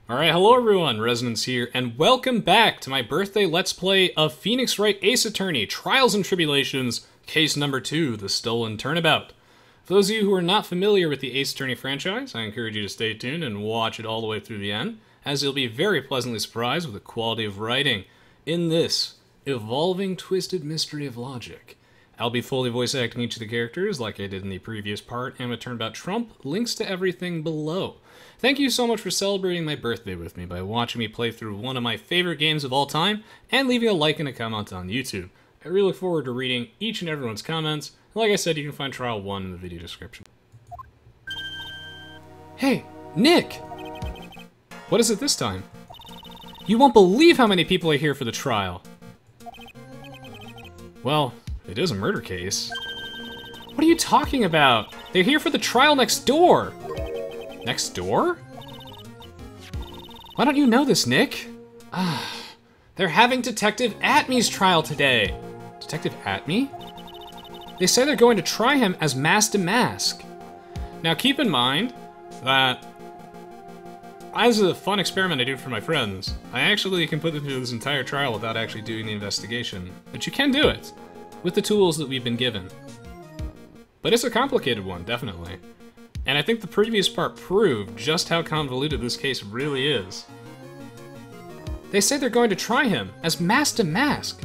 Alright, hello everyone, Resonance here, and welcome back to my birthday Let's Play of Phoenix Wright Ace Attorney, Trials and Tribulations, case number 2, the Stolen Turnabout. For those of you who are not familiar with the Ace Attorney franchise, I encourage you to stay tuned and watch it all the way through the end, as you'll be very pleasantly surprised with the quality of writing in this evolving twisted mystery of logic. I'll be fully voice acting each of the characters like I did in the previous part, and with Turnabout Trump, links to everything below. Thank you so much for celebrating my birthday with me by watching me play through one of my favorite games of all time, and leaving a like and a comment on YouTube. I really look forward to reading each and everyone's comments, and like I said, you can find Trial 1 in the video description. Hey, Nick! What is it this time? You won't believe how many people are here for the trial. Well, it is a murder case. What are you talking about? They're here for the trial next door! Next door? Why don't you know this, Nick? They're having Detective Atmey's trial today. Detective Atmey? They say they're going to try him as mask to mask. Now keep in mind that as a fun experiment I do for my friends, I actually can put them through this entire trial without actually doing the investigation. But you can do it with the tools that we've been given. But it's a complicated one, definitely. And I think the previous part proved just how convoluted this case really is. They say they're going to try him as mask to mask.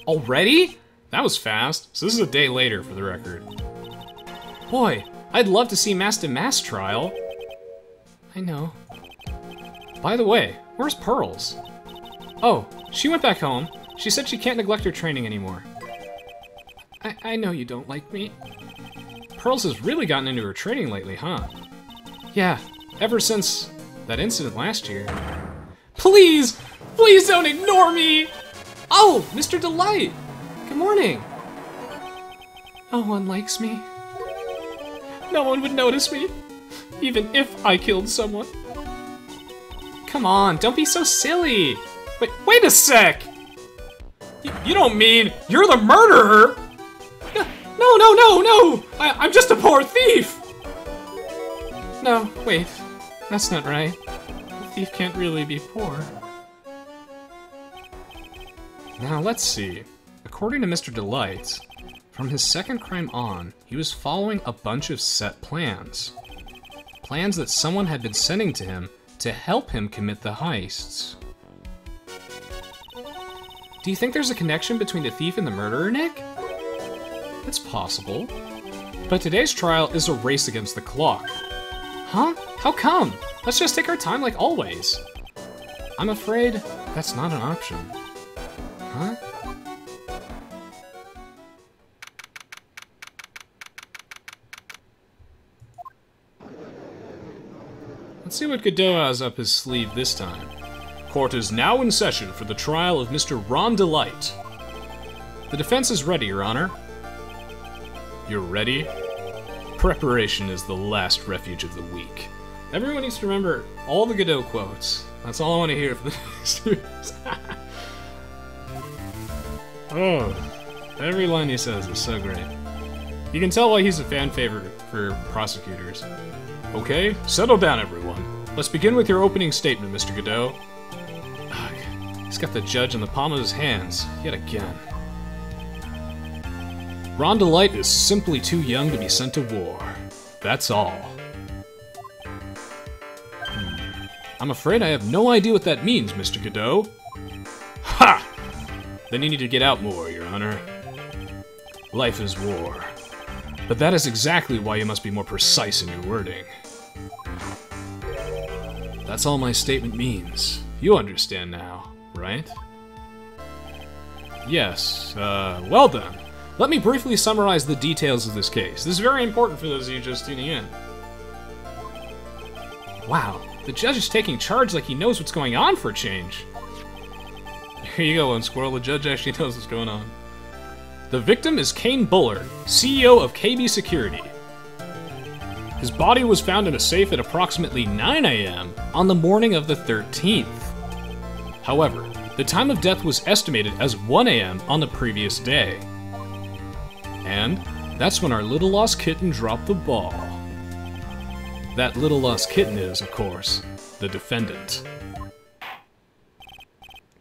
Already? That was fast. So this is a day later, for the record. Boy, I'd love to see mask to mask trial. I know. By the way, where's Pearls? Oh, she went back home. She said she can't neglect her training anymore. I know you don't like me. Pearls has really gotten into her training lately, huh? Yeah, ever since that incident last year. Please! Please don't ignore me! Oh, Mr. Delight! Good morning! No one likes me. No one would notice me, even if I killed someone. Come on, don't be so silly! Wait a sec! You don't mean you're the murderer? No! I'm just a poor thief! No, wait. That's not right. A thief can't really be poor. Now, let's see. According to Mr. Delight, from his second crime on, he was following a bunch of set plans. Plans that someone had been sending to him to help him commit the heists. Do you think there's a connection between the thief and the murderer, Nick? It's possible. But today's trial is a race against the clock. Huh? How come? Let's just take our time like always. I'm afraid that's not an option. Huh? Let's see what Godot has up his sleeve this time. Court is now in session for the trial of Mr. Ron Delight. The defense is ready, Your Honor. You're ready? Preparation is the last refuge of the weak. Everyone needs to remember all the Godot quotes. That's all I want to hear for the next 2 years. Oh, every line he says is so great. You can tell why he's a fan favorite for prosecutors. Okay, settle down everyone. Let's begin with your opening statement, Mr. Godot. Ugh, he's got the judge in the palm of his hands, yet again. Ron Delight is simply too young to be sent to war. That's all. I'm afraid I have no idea what that means, Mr. Godot. Ha! Then you need to get out more, Your Honor. Life is war. But that is exactly why you must be more precise in your wording. That's all my statement means. You understand now, right? Yes, well done. Let me briefly summarize the details of this case. This is very important for those of you just tuning in. Wow, the judge is taking charge like he knows what's going on for a change. Here you go, Lone Squirrel. The judge actually knows what's going on. The victim is Kane Bullard, CEO of KB Security. His body was found in a safe at approximately 9 a.m. on the morning of the 13th. However, the time of death was estimated as 1 a.m. on the previous day. And that's when our little lost kitten dropped the ball. That little lost kitten is, of course, the defendant.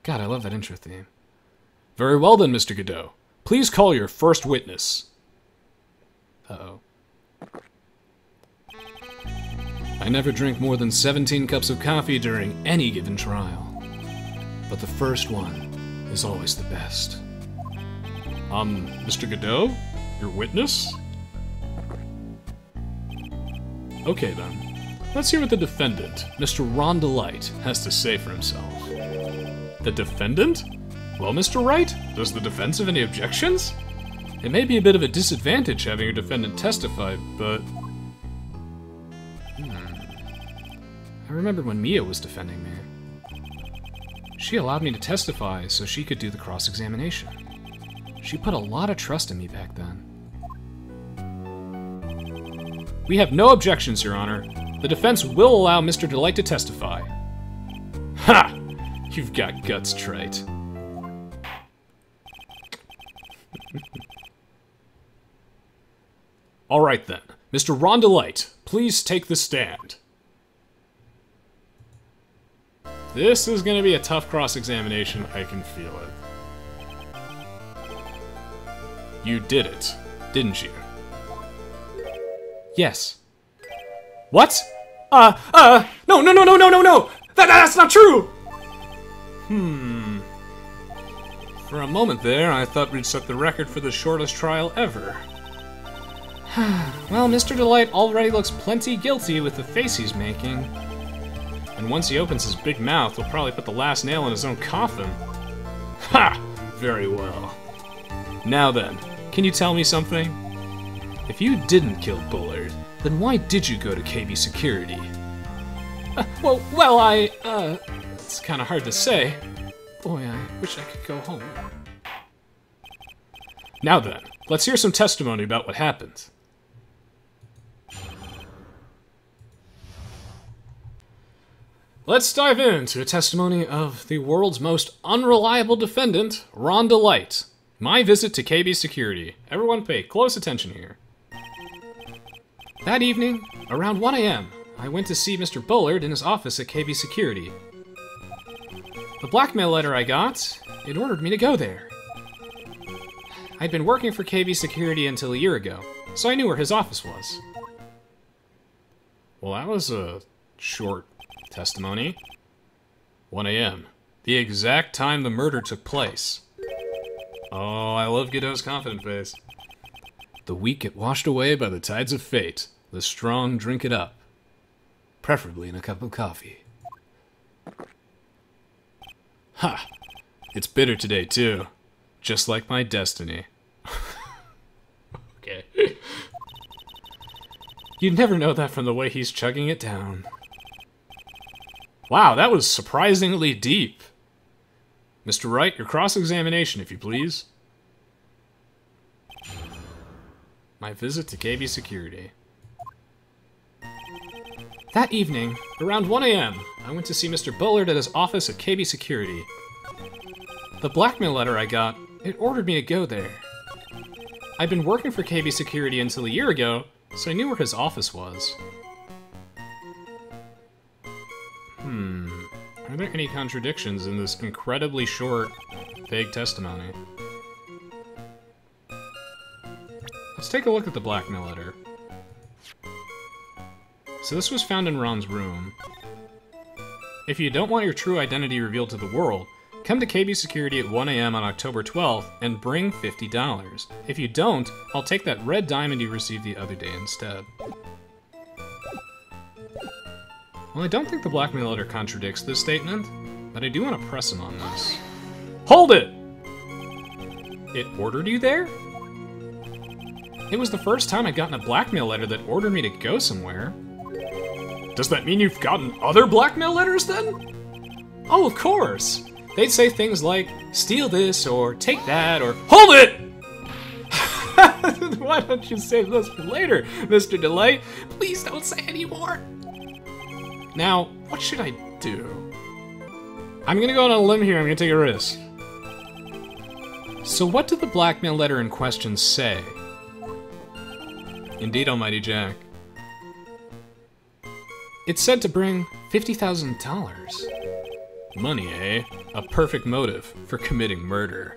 God, I love that intro theme. Very well then, Mr. Godot. Please call your first witness. Uh-oh. I never drink more than 17 cups of coffee during any given trial. But the first one is always the best. Mr. Godot? Your witness? Okay then. Let's hear what the defendant, Mr. Ron Delight, has to say for himself. The defendant? Well, Mr. Wright, does the defense have any objections? It may be a bit of a disadvantage having your defendant testify, but... I remember when Mia was defending me. She allowed me to testify so she could do the cross-examination. She put a lot of trust in me back then. We have no objections, Your Honor. The defense will allow Mr. Delight to testify. Ha! You've got guts, Trite. All right then. Mr. Ron Delight, please take the stand. This is going to be a tough cross-examination, I can feel it. You did it, didn't you? Yes. What? No! That's not true! For a moment there, I thought we'd set the record for the shortest trial ever. Well, Mr. Delight already looks plenty guilty with the face he's making. And once he opens his big mouth, he'll probably put the last nail in his own coffin. Ha! Very well. Now then, can you tell me something? If you didn't kill Bullard, then why did you go to KB Security? It's kind of hard to say. Boy, I wish I could go home. Now then, let's hear some testimony about what happened. Let's dive into a testimony of the world's most unreliable defendant, Ron Delight. My visit to KB Security. Everyone pay close attention here. That evening, around 1 a.m., I went to see Mr. Bullard in his office at KB Security. The blackmail letter I got, it ordered me to go there. I'd been working for KB Security until a year ago, so I knew where his office was. Well, that was a short testimony. 1 a.m. The exact time the murder took place. Oh, I love Godot's confident face. The weak get washed away by the tides of fate. The strong drink it up. Preferably in a cup of coffee. Ha! It's bitter today, too. Just like my destiny. Okay. You'd never know that from the way he's chugging it down. Wow, that was surprisingly deep. Mr. Wright, your cross-examination, if you please. My visit to KB Security. That evening, around 1 a.m., I went to see Mr. Bullard at his office at KB Security. The blackmail letter I got, it ordered me to go there. I'd been working for KB Security until a year ago, so I knew where his office was. Are there any contradictions in this incredibly short, vague testimony? Let's take a look at the blackmail letter. So this was found in Ron's room. If you don't want your true identity revealed to the world, come to KB Security at 1 a.m. on October 12th and bring $50. If you don't, I'll take that red diamond you received the other day instead. Well, I don't think the blackmail letter contradicts this statement, but I do want to press him on this. Hold it! It ordered you there? It was the first time I'd gotten a blackmail letter that ordered me to go somewhere. Does that mean you've gotten other blackmail letters then? Oh, of course! They'd say things like, steal this, or take that, or HOLD IT! Why don't you save those for later, Mr. Delight? Please don't say any more! Now, what should I do? I'm gonna go on a limb here, I'm gonna take a risk. So what did the blackmail letter in question say? Indeed, Almighty Jack. It said to bring $50,000. Money, eh? A perfect motive for committing murder.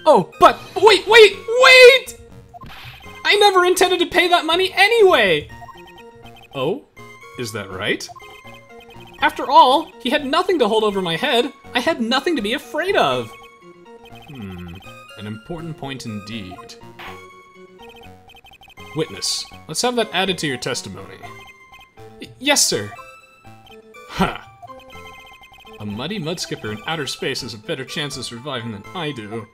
Oh, but wait! I never intended to pay that money anyway! Oh? Is that right? After all, he had nothing to hold over my head. I had nothing to be afraid of. An important point indeed. Witness, let's have that added to your testimony. Yes, sir. Ha! A muddy mudskipper in outer space has a better chance of surviving than I do.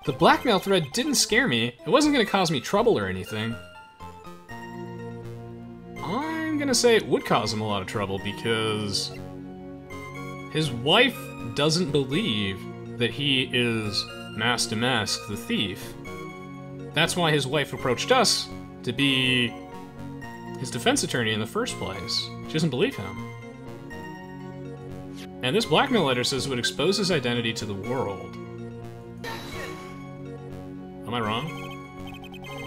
The blackmail thread didn't scare me. It wasn't gonna cause me trouble or anything. I'm gonna say it would cause him a lot of trouble because his wife doesn't believe that he is Master Mask the thief. That's why his wife approached us to be his defense attorney in the first place. She doesn't believe him. And this blackmail letter says it would expose his identity to the world. Am I wrong?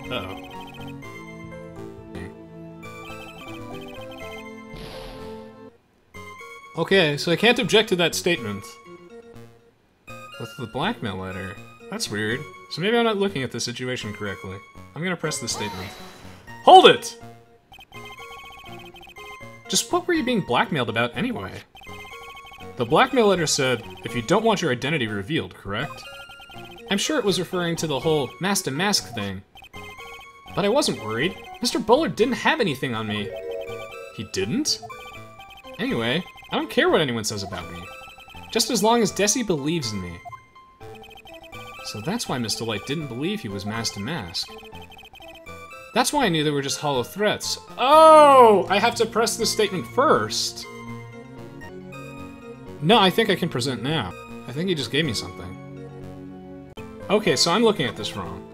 Uh-oh. Okay, so I can't object to that statement. With the blackmail letter. That's weird. So maybe I'm not looking at the situation correctly. I'm gonna press this statement. Hold it! Just what were you being blackmailed about anyway? The blackmail letter said, if you don't want your identity revealed, correct? I'm sure it was referring to the whole Master Mask thing. But I wasn't worried. Mr. Bullard didn't have anything on me. He didn't? Anyway, I don't care what anyone says about me. Just as long as Desi believes in me. So that's why Mr. Light didn't believe he was Master Mask. That's why I knew they were just hollow threats. Oh! I have to press this statement first. No, I think I can present now. I think he just gave me something. Okay, so I'm looking at this wrong.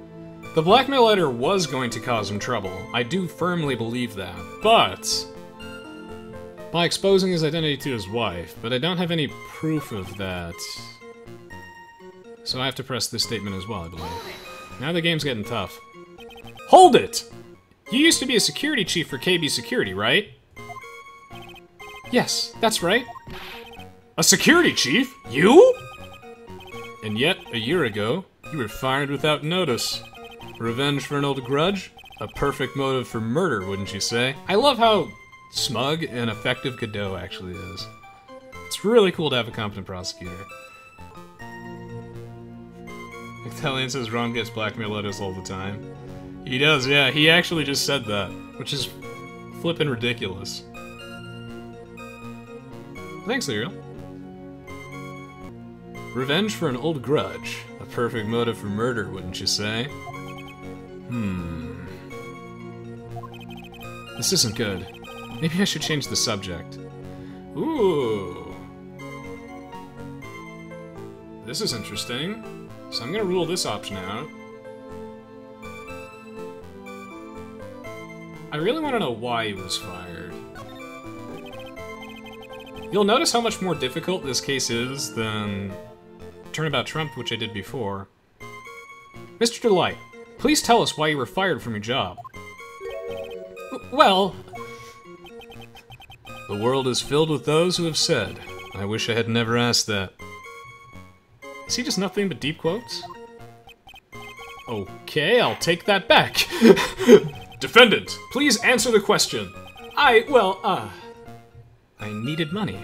The blackmail letter was going to cause him trouble. I do firmly believe that. But by exposing his identity to his wife, but I don't have any proof of that. So I have to press this statement as well, I believe. Now the game's getting tough. Hold it! You used to be a security chief for KB Security, right? Yes, that's right. A security chief? You? And yet, a year ago, you were fired without notice. Revenge for an old grudge? A perfect motive for murder, wouldn't you say? I love how smug and effective Godot actually is. It's really cool to have a competent prosecutor. Italian says Ron gets blackmail letters all the time. He does, yeah. He actually just said that, which is flippin' ridiculous. Thanks, Ariel. Revenge for an old grudge. A perfect motive for murder, wouldn't you say? This isn't good. Maybe I should change the subject. Ooh. This is interesting. So I'm gonna rule this option out. I really want to know why he was fired. You'll notice how much more difficult this case is than Turnabout Trump, which I did before. Mr. Delight, please tell us why you were fired from your job. Well... The world is filled with those who have said, I wish I had never asked that. Is he just nothing but deep quotes? Okay, I'll take that back. Defendant, please answer the question. I needed money.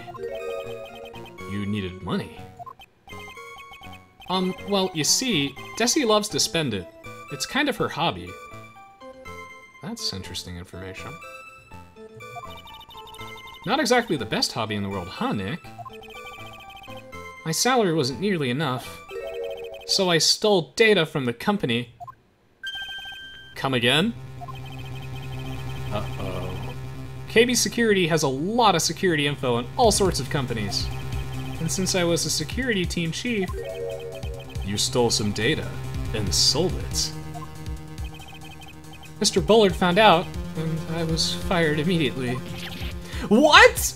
You needed money? Well, you see, Desi loves to spend it. It's kind of her hobby. That's interesting information. Not exactly the best hobby in the world, huh, Nick? My salary wasn't nearly enough, so I stole data from the company. Come again? Uh-oh. KB Security has a lot of security info on all sorts of companies. And since I was a security team chief, you stole some data and sold it. Mr. Bullard found out, and I was fired immediately. What?!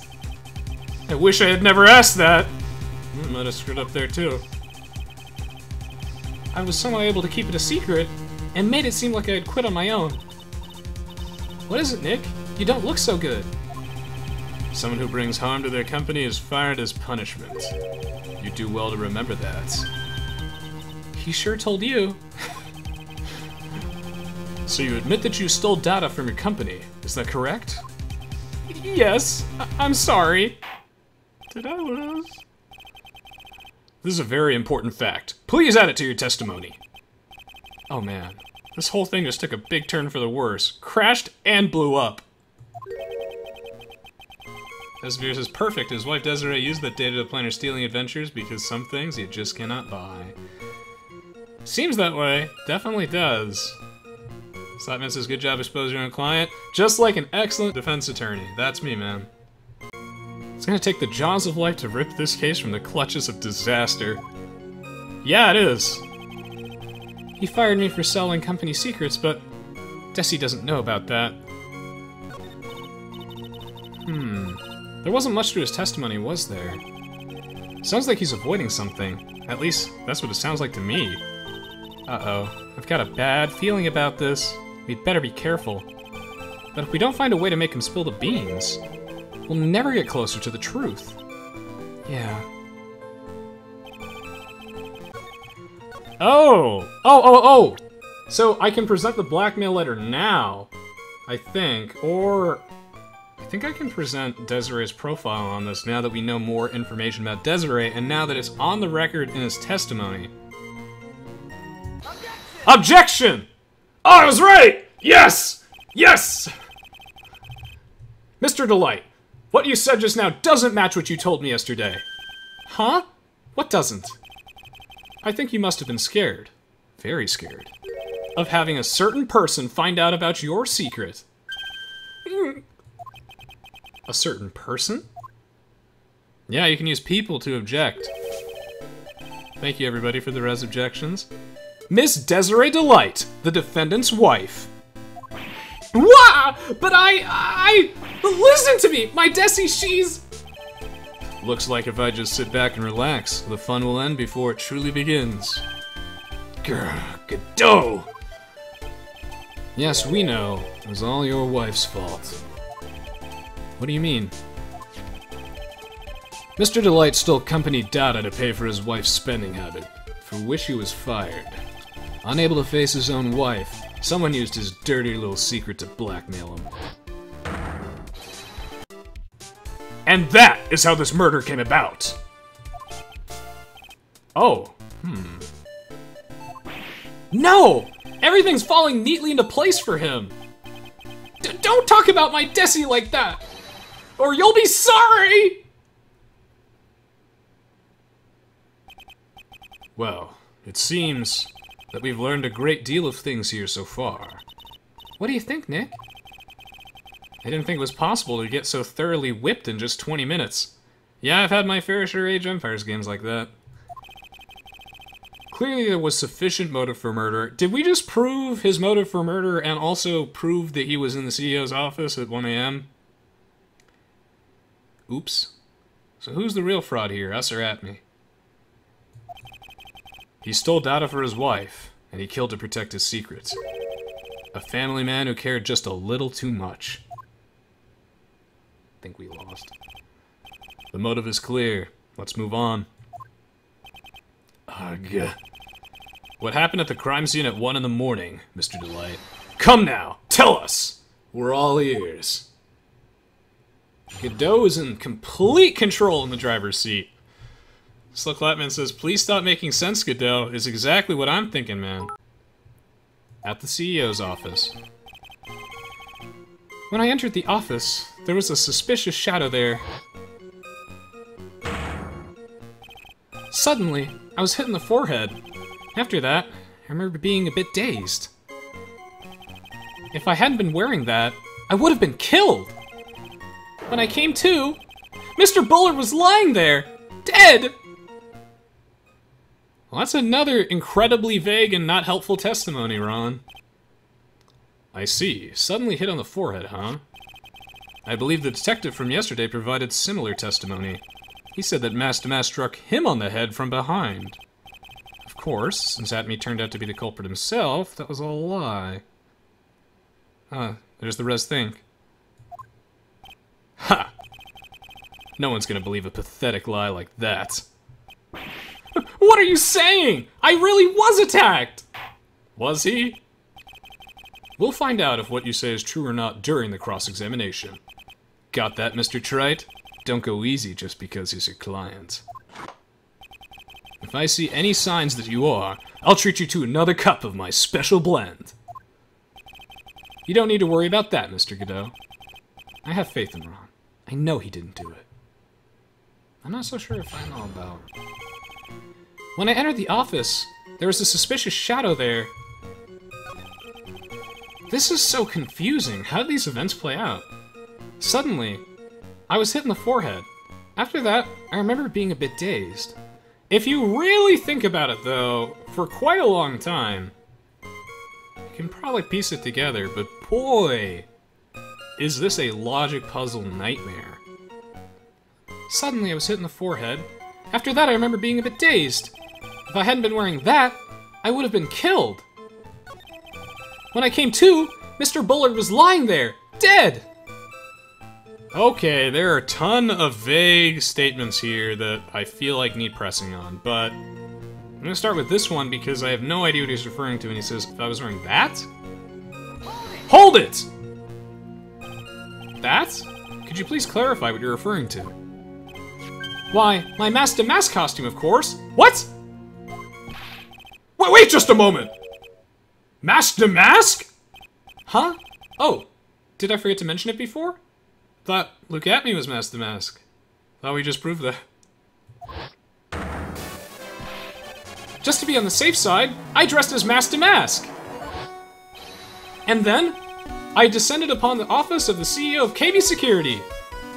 I wish I had never asked that. I might have screwed up there too. I was somehow able to keep it a secret, and made it seem like I had quit on my own. What is it, Nick? You don't look so good. Someone who brings harm to their company is fired as punishment. You do well to remember that. He sure told you. So you admit that you stole data from your company, is that correct? Yes, I'm sorry. Did I lose? This is a very important fact. Please add it to your testimony. Oh man, this whole thing just took a big turn for the worse. Crashed and blew up. Esvir says, perfect. His wife Desiree used that data to plan her stealing adventures because some things you just cannot buy. Seems that way. Definitely does. Slapman says, good job exposing your own client. Just like an excellent defense attorney. That's me, man. It's gonna take the jaws of life to rip this case from the clutches of disaster. Yeah, it is. He fired me for selling company secrets, but Desi doesn't know about that. There wasn't much to his testimony, was there? Sounds like he's avoiding something. At least, that's what it sounds like to me. Uh-oh. I've got a bad feeling about this. We'd better be careful. But if we don't find a way to make him spill the beans, we'll never get closer to the truth. Yeah. Oh! So I can present the blackmail letter now, I think, or I think I can present Desiree's profile on this now that we know more information about Desiree and now that it's on the record in his testimony. Objection! Oh, I was right! Yes! Yes! Mr. Delight, what you said just now doesn't match what you told me yesterday. Huh? What doesn't? I think you must have been scared. Very scared. Of having a certain person find out about your secret. A certain person? Yeah, you can use people to object. Thank you, everybody, for the res objections. Miss Desiree Delight, the defendant's wife. Wah! But listen to me! My Desi, she's... Looks like if I just sit back and relax, the fun will end before it truly begins. Grr, Godot! Yes, we know. It was all your wife's fault. What do you mean? Mr. Delight stole company data to pay for his wife's spending habit, for which he was fired. Unable to face his own wife, someone used his dirty little secret to blackmail him. And that is how this murder came about! Oh, No! Everything's falling neatly into place for him! Don't talk about my Desi like that! Or you'll be sorry! Well, it seems that we've learned a great deal of things here so far. What do you think, Nick? I didn't think it was possible to get so thoroughly whipped in just 20 minutes. Yeah, I've had my fair share of Age of Empires games like that. Clearly there was sufficient motive for murder. Did we just prove his motive for murder and also prove that he was in the CEO's office at 1 AM? Oops. So who's the real fraud here, us or Atmey? He stole data for his wife, and he killed to protect his secrets. A family man who cared just a little too much. I think we lost. The motive is clear. Let's move on. Ugh. What happened at the crime scene at 1 in the morning, Mr. Delight? Come now, tell us! We're all ears. Godot is in complete control in the driver's seat. Slick Latman says, please stop making sense, Godot, is exactly what I'm thinking, man. At the CEO's office. When I entered the office, there was a suspicious shadow there. Suddenly, I was hit in the forehead. After that, I remember being a bit dazed. If I hadn't been wearing that, I would have been killed! When I came to, Mr. Bullard was lying there, dead! Well, that's another incredibly vague and not helpful testimony, Ron. I see. Suddenly hit on the forehead, huh? I believe the detective from yesterday provided similar testimony. He said that Master struck him on the head from behind. Of course, since Atmey turned out to be the culprit himself, that was all a lie. There's the res think. Ha! No one's gonna believe a pathetic lie like that. What are you saying? I really was attacked! Was he? We'll find out if what you say is true or not during the cross-examination. Got that, Mr. Trite? Don't go easy just because he's your client. If I see any signs that you are, I'll treat you to another cup of my special blend. You don't need to worry about that, Mr. Godot. I have faith in Ron. I know he didn't do it. I'm not so sure if I know about... When I entered the office, there was a suspicious shadow there. This is so confusing. How did these events play out? Suddenly, I was hit in the forehead. After that, I remember being a bit dazed. If you really think about it, though, for quite a long time, you can probably piece it together, but boy, is this a logic puzzle nightmare. Suddenly, I was hit in the forehead. After that, I remember being a bit dazed. If I hadn't been wearing that, I would have been killed. When I came to, Mr. Bullard was lying there, dead! Okay, there are a ton of vague statements here that I feel like need pressing on, but I'm gonna start with this one because I have no idea what he's referring to, and he says, if I was wearing that? Hold it! That? Could you please clarify what you're referring to? Why, my Master Mask costume, of course. What? Wait just a moment! Master Mask? Huh? Oh, did I forget to mention it before? Thought Luke Atmey was Master Mask. Thought we just proved that. Just to be on the safe side, I dressed as Master Mask. And then, I descended upon the office of the CEO of KB Security.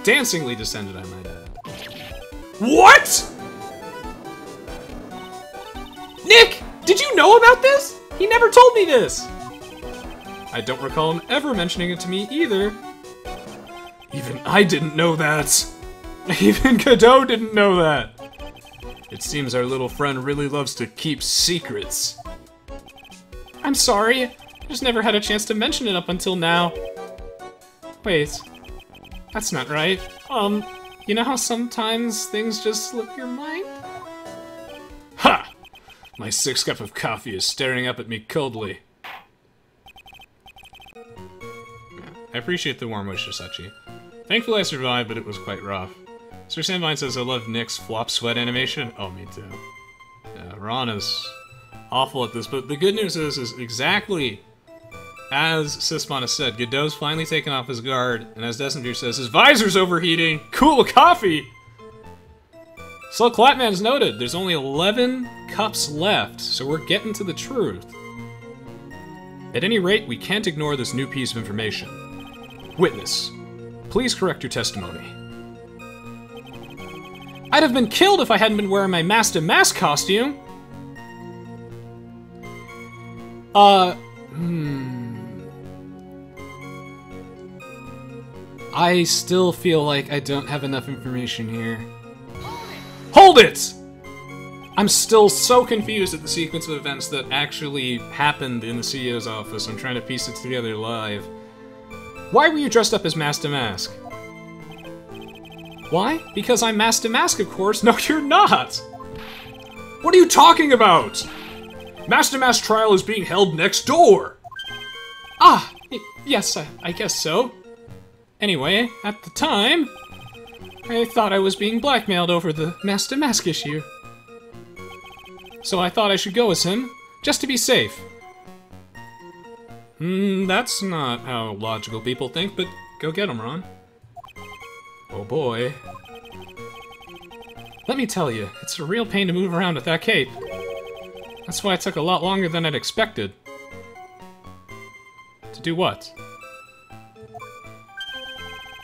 Dancingly descended, I might add. What?! Nick! Did you know about this? He never told me this! I don't recall him ever mentioning it to me either. Even I didn't know that! Even Godot didn't know that! It seems our little friend really loves to keep secrets. I'm sorry. I just never had a chance to mention it up until now. Wait. That's not right. You know how sometimes things just slip your mind? Ha! My 6th cup of coffee is staring up at me coldly. I appreciate the warm wishes, Sachi. Thankfully I survived, but it was quite rough. Sir Sandvine says, I love Nick's flop sweat animation. Oh, me too. Yeah, Ron is awful at this, but the good news is exactly as Sismon has said, Godot's finally taken off his guard, and as Desinger says, his visor's overheating! Cool coffee! So Clapman's noted, there's only 11 cups left, so we're getting to the truth. At any rate, we can't ignore this new piece of information. Witness, please correct your testimony. I'd have been killed if I hadn't been wearing my Master Mask costume! I still feel like I don't have enough information here. Hold it! I'm still so confused at the sequence of events that actually happened in the CEO's office. I'm trying to piece it together live. Why were you dressed up as Master Mask? Why? Because I'm Master Mask, of course. No, you're not! What are you talking about? Master Mask trial is being held next door! Ah, yes, I guess so. Anyway, at the time, I thought I was being blackmailed over the Master Mask issue. So I thought I should go as him, just to be safe. That's not how logical people think, but go get him, Ron. Oh boy. Let me tell you, it's a real pain to move around with that cape. That's why it took a lot longer than I'd expected. To do what?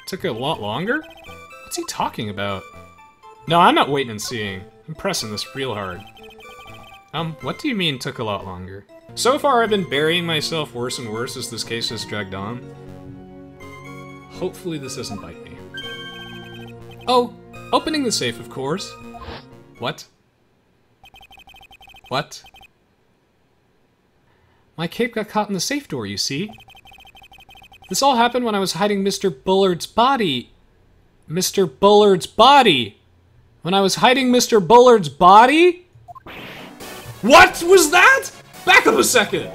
Took a lot longer? What's he talking about? No, I'm not waiting and seeing. I'm pressing this real hard. What do you mean took a lot longer? So far I've been burying myself worse and worse as this case has dragged on. Hopefully this doesn't bite me. Oh, opening the safe, of course. What? What? My cape got caught in the safe door, you see? This all happened when I was hiding Mr. Bullard's body. Mr. Bullard's body! When I was hiding Mr. Bullard's body? What was that? Back up a second!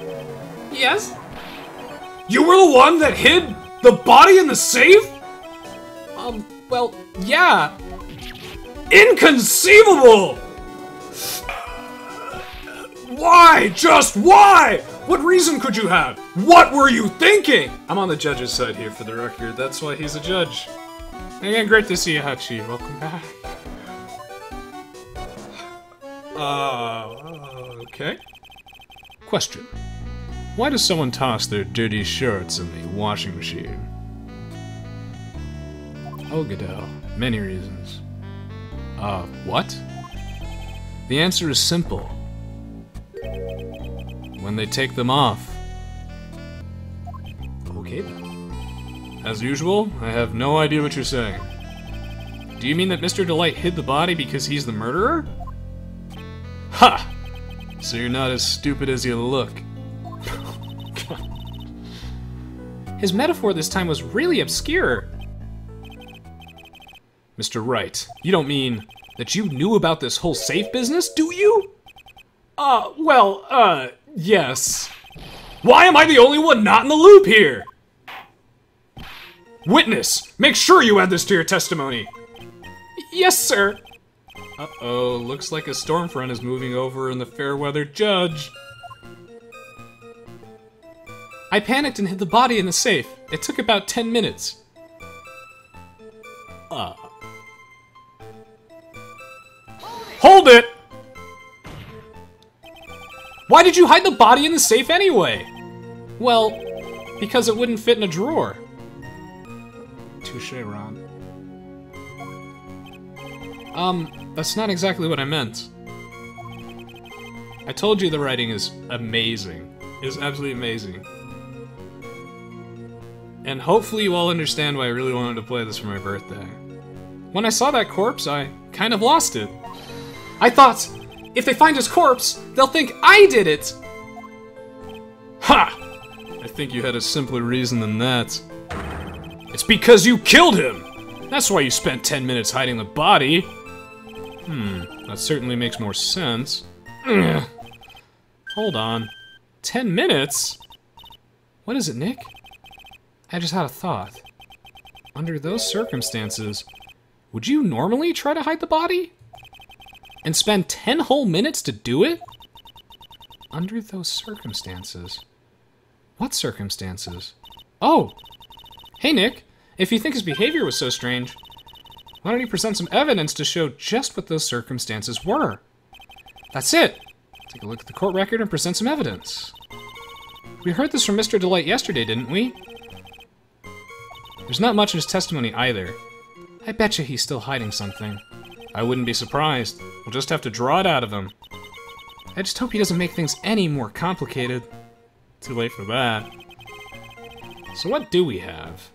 Yes? You were the one that hid the body in the safe? Well, yeah. Inconceivable! Why? Just why? What reason could you have? What were you thinking? I'm on the judge's side here for the record. That's why he's a judge. Again, great to see you, Hachi. Welcome back. Okay. Question. Why does someone toss their dirty shirts in the washing machine? Oh, Godot. Many reasons. What? The answer is simple. When they take them off. Okay then. As usual, I have no idea what you're saying. Do you mean that Mr. Delight hid the body because he's the murderer? Ha! So you're not as stupid as you look. His metaphor this time was really obscure. Mr. Wright, you don't mean that you knew about this whole safe business, do you? Yes. Why am I the only one not in the loop here? Witness, make sure you add this to your testimony. Yes, sir. Uh-oh, looks like a storm front is moving over in the fair-weather judge. I panicked and hid the body in the safe. It took about 10 minutes. Hold it! Why did you hide the body in the safe anyway? Well, because it wouldn't fit in a drawer. Touché, Ron. That's not exactly what I meant. I told you the writing is amazing. It is absolutely amazing. And hopefully you all understand why I really wanted to play this for my birthday. When I saw that corpse, I kind of lost it. I thought, if they find his corpse, they'll think I did it! Ha! I think you had a simpler reason than that. It's because you killed him! That's why you spent 10 minutes hiding the body. That certainly makes more sense. Hold on. 10 minutes? What is it, Nick? I just had a thought. Under those circumstances, would you normally try to hide the body? And spend 10 whole minutes to do it? Under those circumstances. What circumstances? Oh! Hey, Nick. If you think his behavior was so strange, why don't you present some evidence to show just what those circumstances were? That's it! Take a look at the court record and present some evidence. We heard this from Mr. Delight yesterday, didn't we? There's not much in his testimony either. I betcha he's still hiding something. I wouldn't be surprised. We'll just have to draw it out of him. I just hope he doesn't make things any more complicated. Too late for that. So what do we have?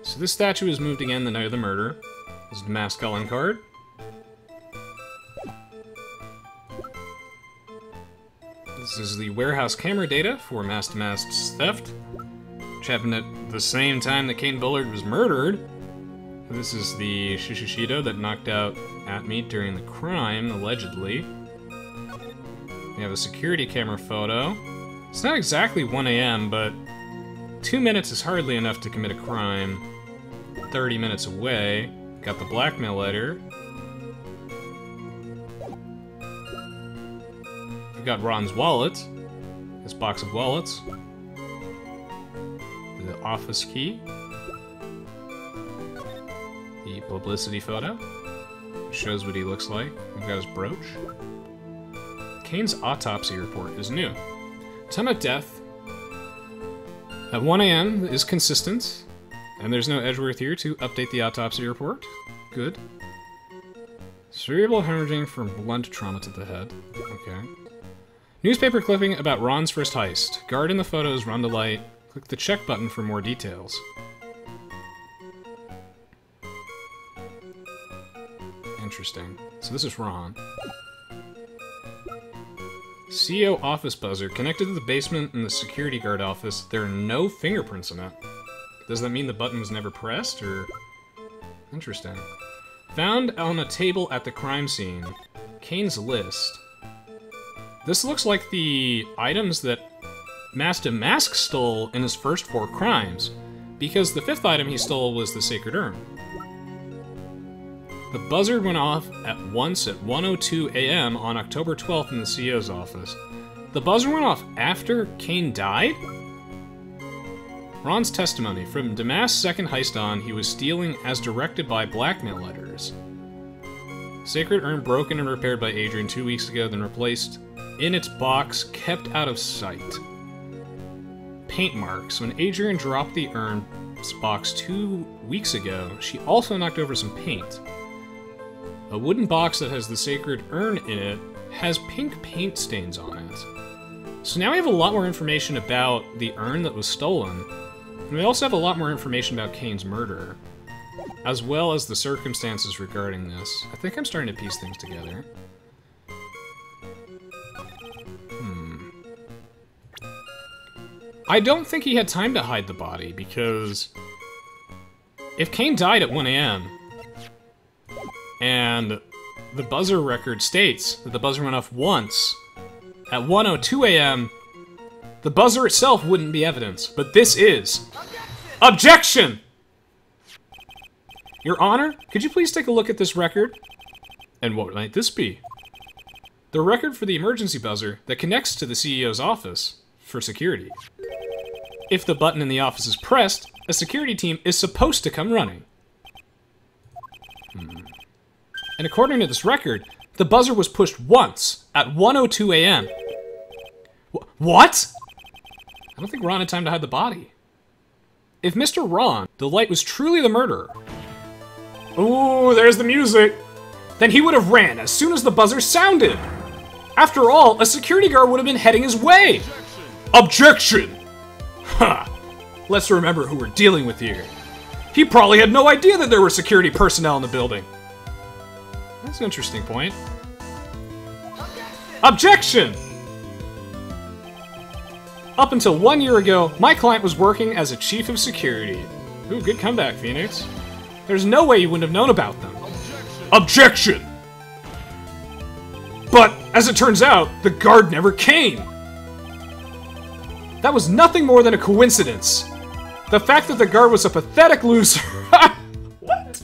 So this statue is moved again the night of the murder. This is the masked calling card. This is the warehouse camera data for masked theft, which happened at the same time that Kane Bullard was murdered. This is the Shishishido that knocked out Atmey during the crime, allegedly. We have a security camera photo. It's not exactly 1 AM, but 2 minutes is hardly enough to commit a crime. 30 minutes away. Got the blackmail letter. We've got Ron's wallet. His box of wallets. The office key. The publicity photo. Shows what he looks like. We've got his brooch. Kane's autopsy report is new. Time of death at 1 AM is consistent. And there's no Edgeworth here to update the autopsy report. Good. Cerebral hemorrhaging from blunt trauma to the head. Okay. Newspaper clipping about Ron's first heist. Guard in the photo is Ron Delight. Click the check button for more details. Interesting. So this is Ron. CEO office buzzer connected to the basement and the security guard office. There are no fingerprints in it. Does that mean the button was never pressed, or... Interesting. Found on a table at the crime scene. Kane's list. This looks like the items that Master Mask stole in his first 4 crimes, because the 5th item he stole was the Sacred Urn. The buzzer went off at once at 1:02 a.m. on October 12th in the CEO's office. The buzzer went off after Kane died? Ron's testimony. From Damas's second heist on, he was stealing as directed by Blackmail letters. Sacred Urn broken and repaired by Adrian 2 weeks ago, then replaced in its box, kept out of sight. Paint marks. When Adrian dropped the urn's box 2 weeks ago, she also knocked over some paint. A wooden box that has the Sacred Urn in it has pink paint stains on it. So now we have a lot more information about the urn that was stolen, and we also have a lot more information about Kane's murder, as well as the circumstances regarding this. I think I'm starting to piece things together. I don't think he had time to hide the body, because if Kane died at 1 a.m., and the buzzer record states that the buzzer went off once at 1:02 a.m., the buzzer itself wouldn't be evidence, but this is. Objection! Your Honor, could you please take a look at this record? And what might this be? The record for the emergency buzzer that connects to the CEO's office for security. If the button in the office is pressed, a security team is supposed to come running. And according to this record, the buzzer was pushed once at 1:02 a.m. What? I don't think Ron had time to hide the body. If Mr. Ron, Delight, was truly the murderer... Ooh, there's the music! Then he would have ran as soon as the buzzer sounded! After all, a security guard would have been heading his way! Objection! Ha! Let's remember who we're dealing with here. He probably had no idea that there were security personnel in the building. That's an interesting point. Objection! Up until 1 year ago, my client was working as a chief of security. Ooh, good comeback, Phoenix. There's no way you wouldn't have known about them. Objection! But, as it turns out, the guard never came. That was nothing more than a coincidence. The fact that the guard was a pathetic loser... What?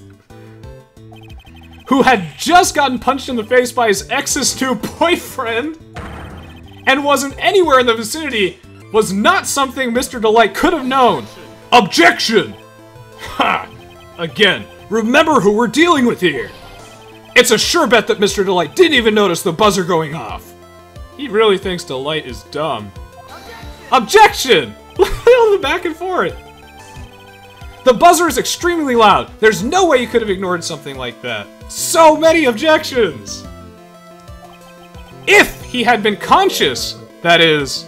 Who had just gotten punched in the face by his ex's new boyfriend and wasn't anywhere in the vicinity was not something Mr. Delight could have known. Objection! Ha! Again, remember who we're dealing with here. It's a sure bet that Mr. Delight didn't even notice the buzzer going off. He really thinks Delight is dumb. Objection! Look at all the back and forth. The buzzer is extremely loud. There's no way you could have ignored something like that. So many objections! If he had been conscious, that is...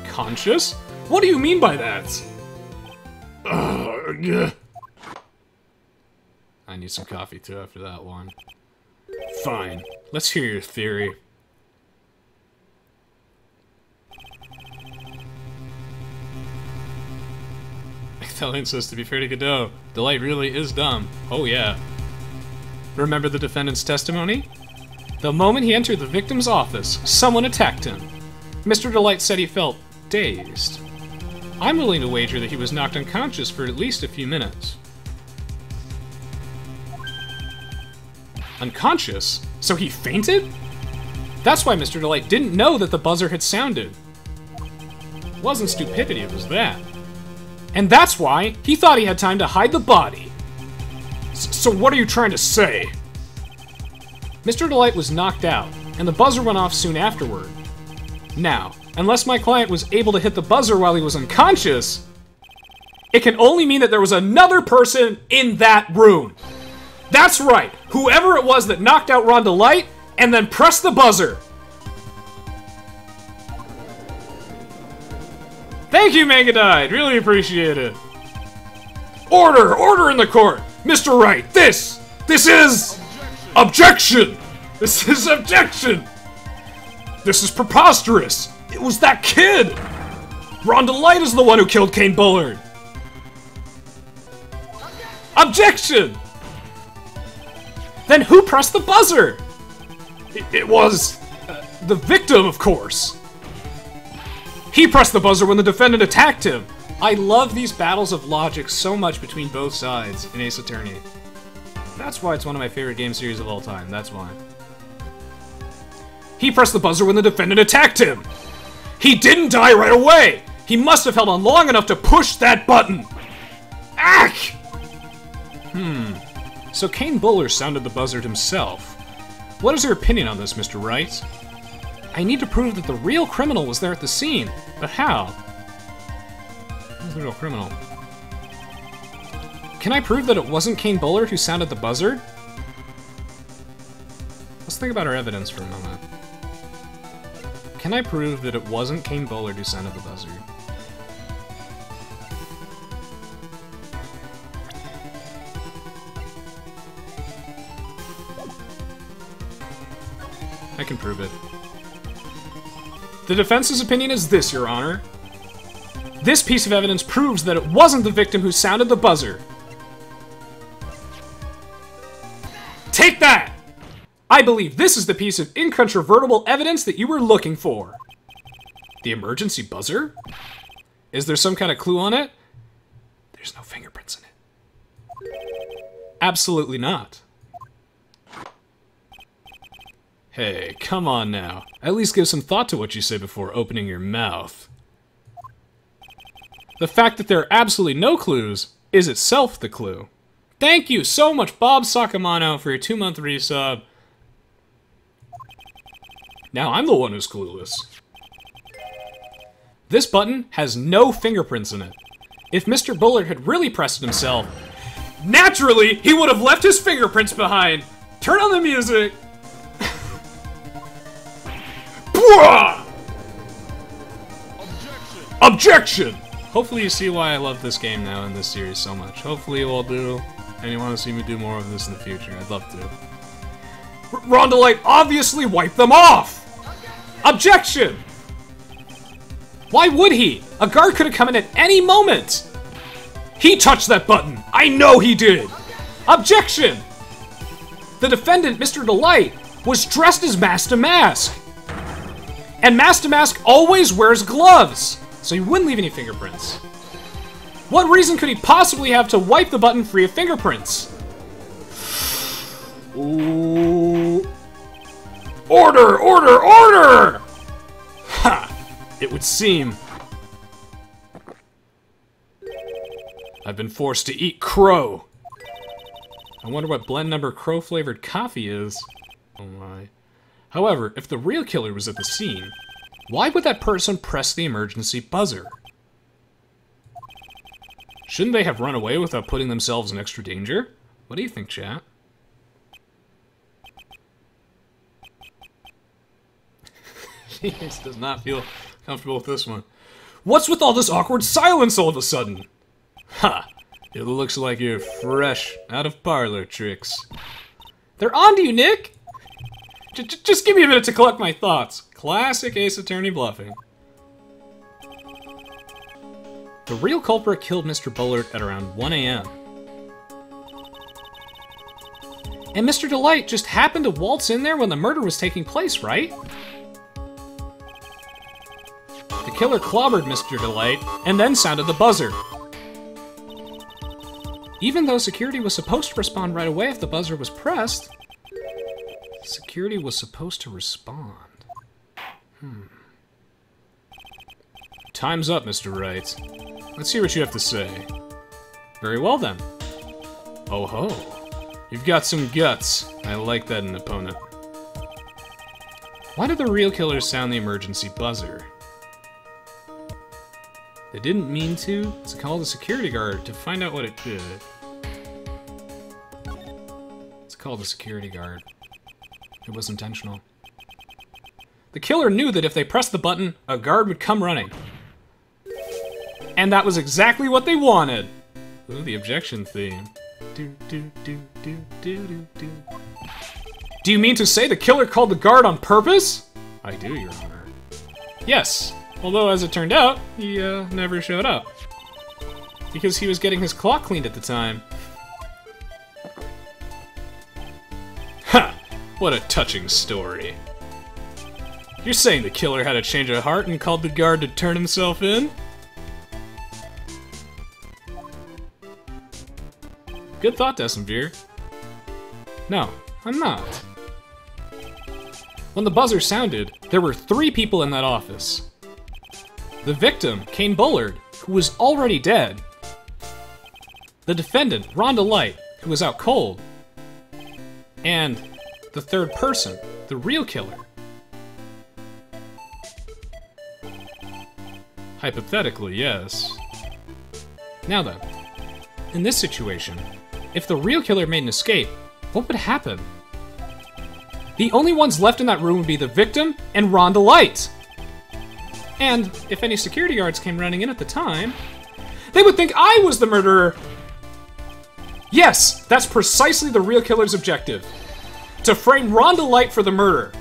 Conscious? What do you mean by that? I need some coffee too after that one. Fine. Let's hear your theory. Italian says, to be fair to Godot, Delight really is dumb. Oh yeah. Remember the defendant's testimony? The moment he entered the victim's office, someone attacked him. Mr. Delight said he felt dazed. I'm willing to wager that he was knocked unconscious for at least a few minutes. Unconscious? So he fainted? That's why Mr. Delight didn't know that the buzzer had sounded. It wasn't stupidity, it was that. And that's why he thought he had time to hide the body. So what are you trying to say? Mr. Delight was knocked out, and the buzzer went off soon afterward. Now, unless my client was able to hit the buzzer while he was unconscious, it can only mean that there was another person in that room. That's right, whoever it was that knocked out Ron Delight and then pressed the buzzer. Thank you, Mangadide! Really appreciate it. Order! Order in the court! Mr. Wright, this is... Objection! This is objection! This is preposterous! It was that kid! Rhonda Light is the one who killed Kane Bullard! Objection! Then who pressed the buzzer? It was... the victim, of course. He pressed the buzzer when the defendant attacked him. I love these battles of logic so much between both sides in Ace Attorney. That's why it's one of my favorite game series of all time, that's why. He pressed the buzzer when the defendant attacked him! He didn't die right away! He must have held on long enough to push that button! Ack! So Kane Bullard sounded the buzzer himself. What is your opinion on this, Mr. Wright? I need to prove that the real criminal was there at the scene, but how? Who's the real criminal? Can I prove that it wasn't Kane Bullard who sounded the buzzer? Let's think about our evidence for a moment. Can I prove that it wasn't Kane Bullard who sounded the buzzer? I can prove it. The defense's opinion is this, Your Honor. This piece of evidence proves that it wasn't the victim who sounded the buzzer. Take that! I believe this is the piece of incontrovertible evidence that you were looking for. The emergency buzzer? Is there some kind of clue on it? There's no fingerprints in it. Absolutely not. Hey, come on now. At least give some thought to what you say before opening your mouth. The fact that there are absolutely no clues is itself the clue. Thank you so much, Bob Sakamano, for your 2-month resub. Now I'm the one who's clueless. This button has no fingerprints in it. If Mr. Bullard had really pressed it himself, naturally, he would have left his fingerprints behind. Turn on the music. Objection! Hopefully you see why I love this game now and this series so much. Hopefully you all do, and you want to see me do more of this in the future. I'd love to. Rhonda Light obviously wiped them off! Objection! Why would he? A guard could have come in at any moment! He touched that button! I know he did! Objection! The defendant, Mr. Delight, was dressed as Mask to Mask! And Mask to Mask always wears gloves, so he wouldn't leave any fingerprints. What reason could he possibly have to wipe the button free of fingerprints? Ooh. Order! Order! Order! Ha! It would seem I've been forced to eat crow. I wonder what blend number crow-flavored coffee is. Oh my. However, if the real killer was at the scene, why would that person press the emergency buzzer? Shouldn't they have run away without putting themselves in extra danger? What do you think, chat? He does not feel comfortable with this one. What's with all this awkward silence all of a sudden? Ha! It looks like you're fresh out of parlor tricks. They're on to you, Nick! Just give me a minute to collect my thoughts. Classic Ace Attorney bluffing. The real culprit killed Mr. Bullard at around 1 a.m. And Mr. Delight just happened to waltz in there when the murder was taking place, right? The killer clobbered Mr. Delight and then sounded the buzzer. Even though security was supposed to respond right away if the buzzer was pressed, security was supposed to respond. Time's up, Mr. Wright. Let's hear what you have to say. Very well, then. Oh ho. You've got some guts. I like that in an opponent. Why did the real killer sound the emergency buzzer? They didn't mean to call the security guard to find out what it did. Let's call the security guard. It was intentional. The killer knew that if they pressed the button, a guard would come running. And that was exactly what they wanted. Ooh, the objection theme. Do, do, do, do, do, do, do. Do you mean to say the killer called the guard on purpose? I do, Your Honor. Yes, although as it turned out, he never showed up. Because he was getting his clock cleaned at the time. Ha! What a touching story. You're saying the killer had a change of heart and called the guard to turn himself in? Good thought, Decemvir. No, I'm not. When the buzzer sounded, there were 3 people in that office. The victim, Kane Bullard, who was already dead. The defendant, Rhonda Light, who was out cold. And the third person, the real killer. Hypothetically, yes. Now then, in this situation, if the real killer made an escape, what would happen? The only ones left in that room would be the victim and Rhonda Light. And if any security guards came running in at the time, they would think I was the murderer. Yes, that's precisely the real killer's objective. To frame Rhonda Light for the murder.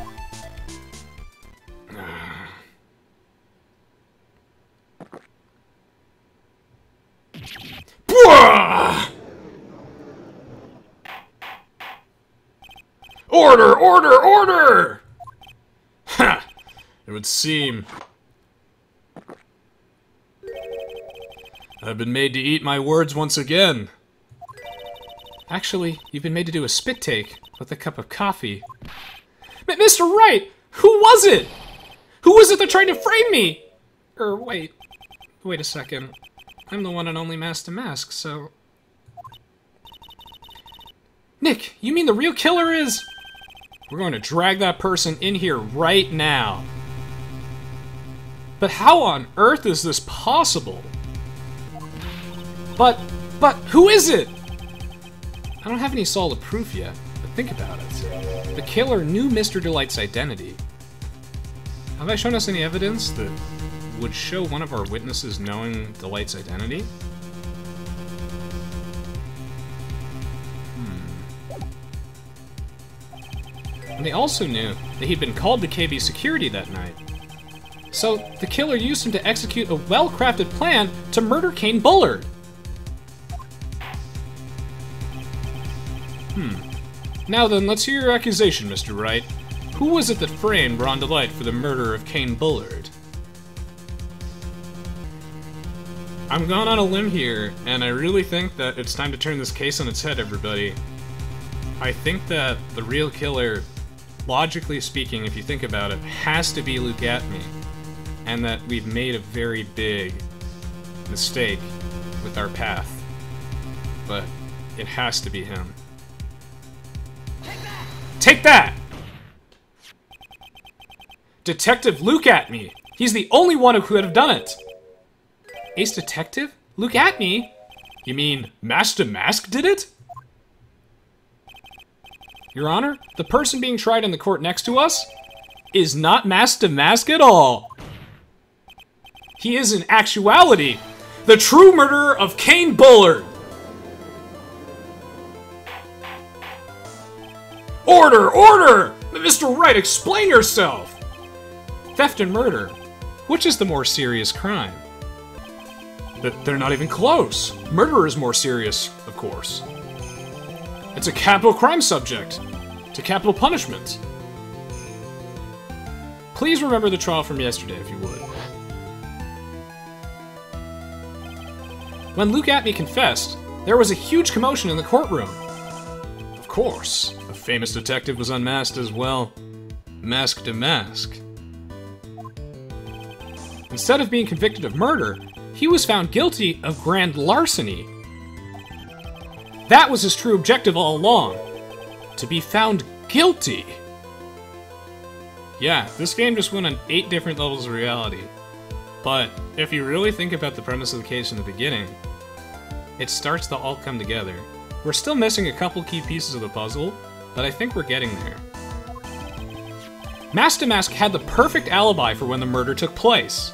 Order! Order! Order! Ha! It would seem I've been made to eat my words once again. Actually, you've been made to do a spit take with a cup of coffee. Mr. Wright! Who was it? Who was it that tried to frame me? Wait a second. I'm the one and only Mask to Mask, so... Nick, you mean the real killer is... We're going to drag that person in here right now. But how on earth is this possible? But who is it? I don't have any solid proof yet, but think about it. The killer knew Mr. Delight's identity. Have I shown us any evidence that would show one of our witnesses knowing Delight's identity? And they also knew that he'd been called to KB security that night. So the killer used him to execute a well-crafted plan to murder Kane Bullard. Now then, let's hear your accusation, Mr. Wright. Who was it that framed Rhonda Light for the murder of Kane Bullard? I'm going on a limb here, and I really think that it's time to turn this case on its head, everybody. I think that the real killer, logically speaking, if you think about it, has to be Luke Atmey, and that we've made a very big mistake with our path. But it has to be him. Take that! Detective Luke Atmey! He's the only one who could have done it! Ace Detective? Luke Atmey? You mean Mask to Mask did it? Your Honor, the person being tried in the court next to us is not Mask to Mask at all. He is in actuality the true murderer of Kane Bullard! Order! Order! Mr. Wright, explain yourself! Theft and murder. Which is the more serious crime? They're not even close. Murder is more serious, of course. It's a capital crime subject to capital punishment. Please remember the trial from yesterday, if you would. When Luke Atmey confessed, there was a huge commotion in the courtroom. Of course, a famous detective was unmasked as well. Mask to Mask. Instead of being convicted of murder, he was found guilty of grand larceny. That was his true objective all along. To be found guilty. Yeah, this game just went on 8 different levels of reality. But if you really think about the premise of the case in the beginning, it starts to all come together. We're still missing a couple key pieces of the puzzle, but I think we're getting there. Mask to Mask had the perfect alibi for when the murder took place.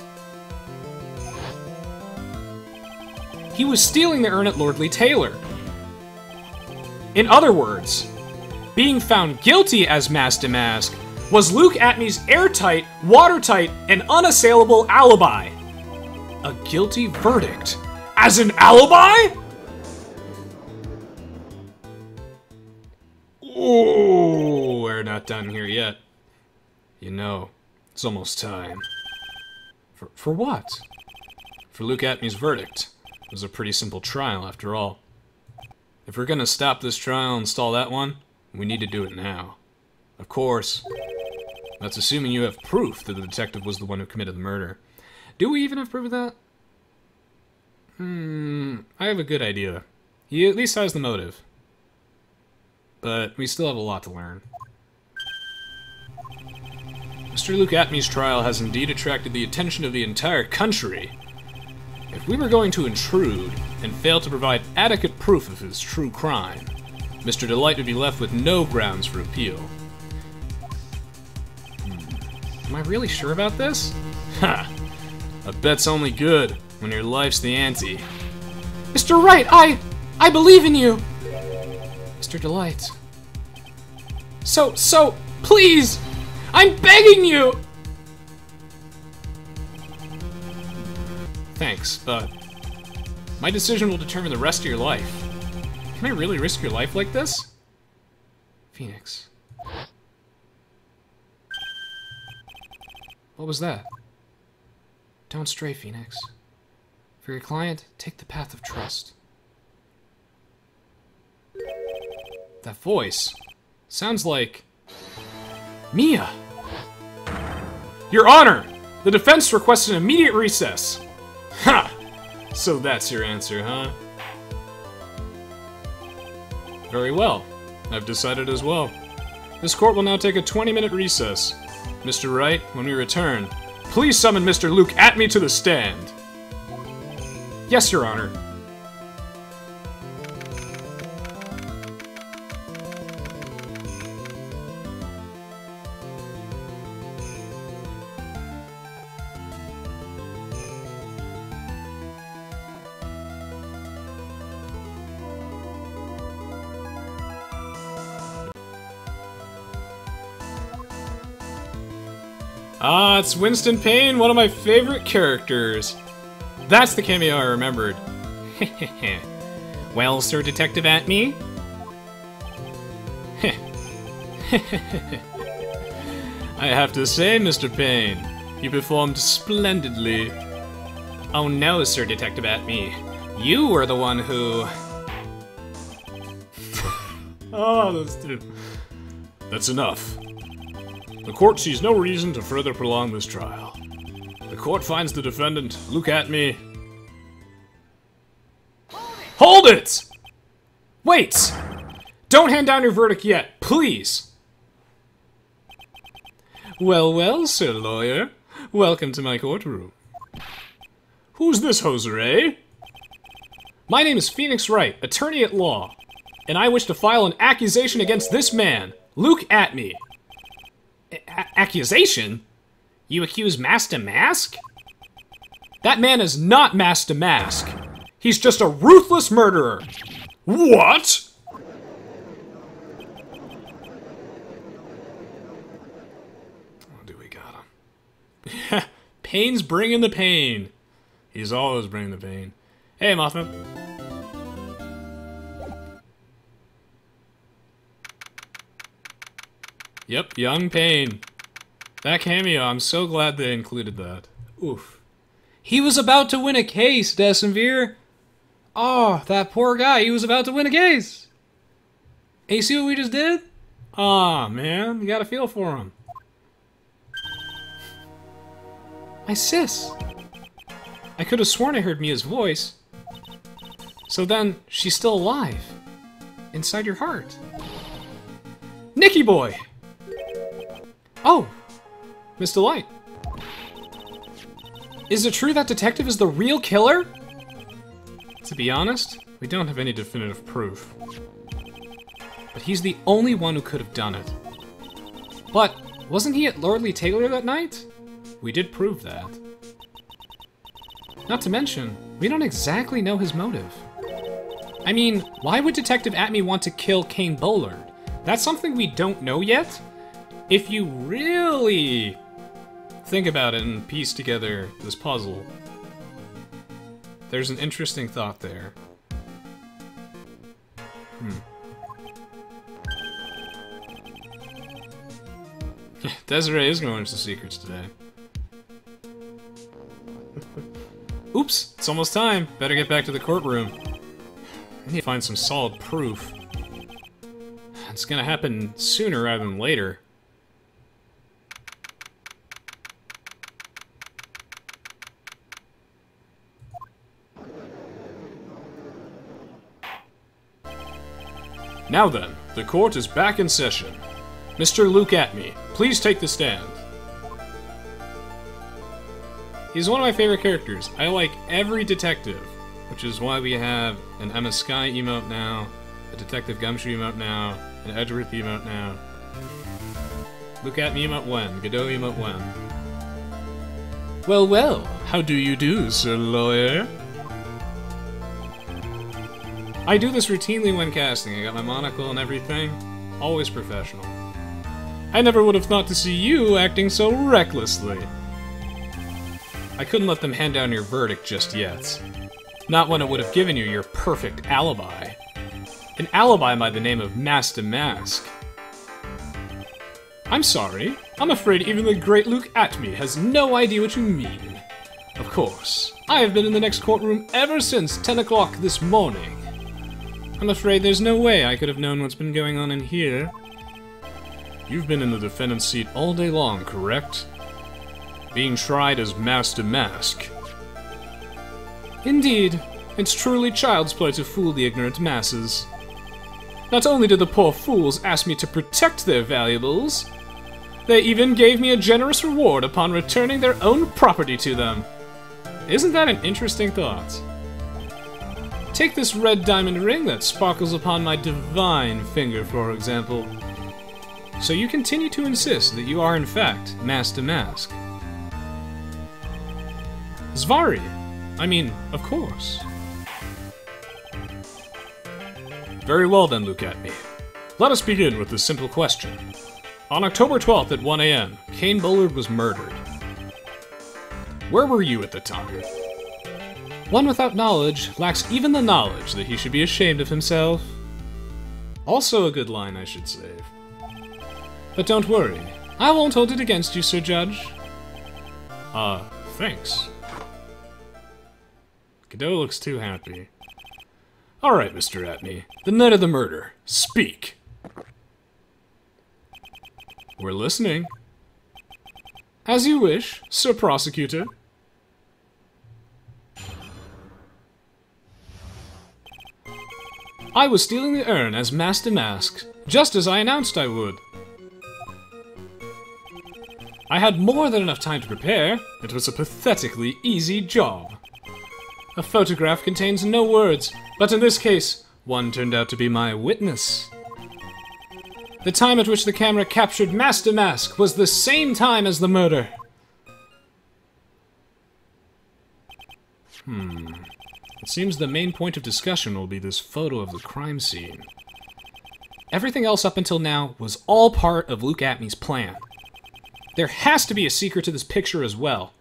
he was stealing the urn at Lordly Taylor. In other words, being found guilty as Master Mask was Luke Atmey's airtight, watertight, and unassailable alibi. A guilty verdict as an alibi? Oh, we're not done here yet. You know, it's almost time. For what? For Luke Atmey's verdict. It was a pretty simple trial, after all. If we're gonna stop this trial and stall that one, we need to do it now. Of course, that's assuming you have proof that the detective was the one who committed the murder. Do we even have proof of that? I have a good idea. He at least has the motive. But we still have a lot to learn. Mr. Luke Atmey's trial has indeed attracted the attention of the entire country. If we were going to intrude and fail to provide adequate proof of his true crime, Mr. Delight would be left with no grounds for appeal. Am I really sure about this? Ha! A bet's only good when your life's the ante. Mr. Wright, I believe in you! Mr. Delight. So, please! I'm begging you! Thanks, but my decision will determine the rest of your life. Can I really risk your life like this? Phoenix. What was that? Don't stray, Phoenix. For your client, take the path of trust. That voice sounds like Mia. Your Honor, the defense requests an immediate recess. Ha! So that's your answer, huh? Very well. I've decided as well. This court will now take a 20-minute recess. Mr. Wright, when we return, please summon Mr. Luke Atmey to the stand. Yes, Your Honor. Ah, it's Winston Payne, one of my favorite characters. That's the cameo I remembered. Well, Sir Detective Atmey? I have to say, Mr. Payne, you performed splendidly. Oh no, Sir Detective Atmey. You were the one who... Oh, that's enough. The court sees no reason to further prolong this trial. The court finds the defendant, Luke Atmey... Hold it! Wait! Don't hand down your verdict yet, please! Well, well, Sir Lawyer. Welcome to my courtroom. Who's this hoser, eh? My name is Phoenix Wright, attorney at law, and I wish to file an accusation against this man, Luke Atmey. Accusation? You accuse Master Mask? That man is not Master Mask. He's just a ruthless murderer. What? Oh, dude, we got him. Payne's bringing the pain. He's always bringing the pain. Hey, Mothman. Yep, young Payne. That cameo, I'm so glad they included that. Oof. He was about to win a case, Decemvir. Oh, that poor guy, he was about to win a case. Hey, you see what we just did? Aw, man, you gotta feel for him. My sis. I could have sworn I heard Mia's voice. So then, she's still alive. Inside your heart. Nicky boy! Oh, Miss Delight. Is it true that detective is the real killer? To be honest, we don't have any definitive proof. But he's the only one who could have done it. But, wasn't he at Lordly Taylor that night? We did prove that. Not to mention, We don't exactly know his motive. I mean, why would Detective Atmey want to kill Kane Bullard? That's something we don't know yet? If you really think about it and piece together this puzzle, there's an interesting thought there. Desiree is going to learn some secrets today. Oops, it's almost time. Better get back to the courtroom. I need to find some solid proof. It's gonna happen sooner rather than later. Now then, the court is back in session. Mr. Luke Atmey, please take the stand. He's one of my favorite characters. I like every detective, which is why we have an Emma Skye emote now, a Detective Gumshoe emote now, an Edgeworth emote now. Luke Atmey emote when, Godot emote when. Well, well, how do you do, Sir Lawyer? I do this routinely when casting. I got my monocle and everything. Always professional. I never would have thought to see you acting so recklessly. I couldn't let them hand down your verdict just yet. Not when it would have given you your perfect alibi. An alibi by the name of Master Mask. I'm sorry. I'm afraid even the great Luke Atmey has no idea what you mean. Of course, I have been in the next courtroom ever since 10 o'clock this morning. I'm afraid there's no way I could have known what's been going on in here. You've been in the defendant's seat all day long, correct? Being tried as Master Mask. Indeed, it's truly child's play to fool the ignorant masses. Not only did the poor fools ask me to protect their valuables, they even gave me a generous reward upon returning their own property to them. Isn't that an interesting thought? Take this red diamond ring that sparkles upon my divine finger, for example. So you continue to insist that you are in fact Master Mask. Zvari! I mean, of course. Very well then, Luke Atmey. Let us begin with this simple question. On October 12th at 1 AM, Kane Bullard was murdered. Where were you at the time? One without knowledge lacks even the knowledge that he should be ashamed of himself. Also a good line I should save. But don't worry, I won't hold it against you, Sir Judge. Thanks. Godot looks too happy. Alright, Mr. Atmey, the night of the murder, speak. We're listening. As you wish, Sir Prosecutor. I was stealing the urn as Master Mask, just as I announced I would. I had more than enough time to prepare. It was a pathetically easy job. A photograph contains no words, but in this case, one turned out to be my witness. The time at which the camera captured Master Mask was the same time as the murder. It seems the main point of discussion will be this photo of the crime scene. Everything else up until now was all part of Luke Atmey's plan. There has to be a secret to this picture as well.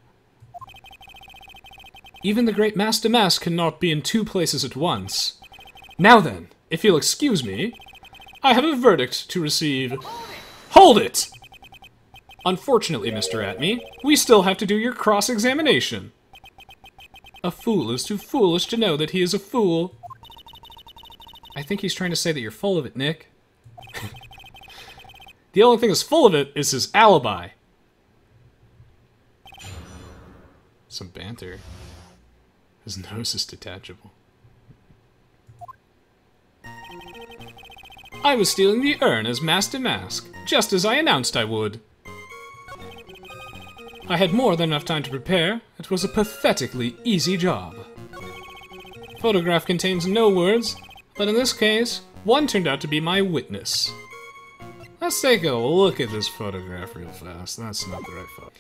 Even the great Master Mask cannot be in two places at once. Now then, if you'll excuse me, I have a verdict to receive. Hold it! Unfortunately, Mr. Atmey, we still have to do your cross-examination. A fool is too foolish to know that he is a fool. I think he's trying to say that you're full of it, Nick. The only thing that's full of it is his alibi. Some banter. His nose is detachable. I was stealing the urn as Master Mask, just as I announced I would. I had more than enough time to prepare. It was a pathetically easy job. Photograph contains no words, but in this case, one turned out to be my witness. Let's take a look at this photograph real fast. That's not the right photo.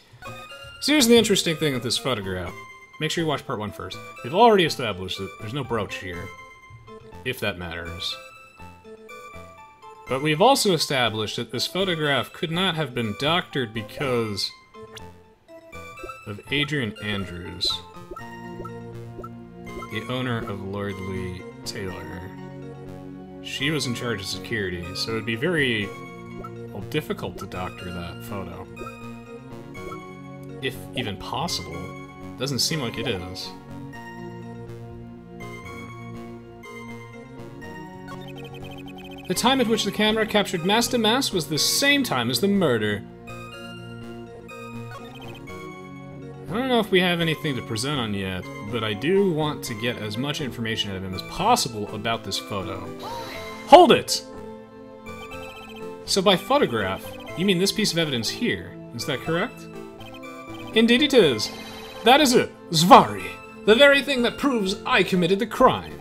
So here's the interesting thing with this photograph. make sure you watch part 1 first. We've already established that there's no brooch here, if that matters. But we've also established that this photograph could not have been doctored because of Adrian Andrews, the owner of Lordly Taylor. She was in charge of security, so it'd be very, well, difficult to doctor that photo. If even possible. Doesn't seem like it is. The time at which the camera captured Master Mass was the same time as the murder. I don't know if we have anything to present on yet, but I do want to get as much information out of him as possible about this photo. Hold it! So by photograph, you mean this piece of evidence here, is that correct? Indeed it is. That is it, Zvari. The very thing that proves I committed the crime.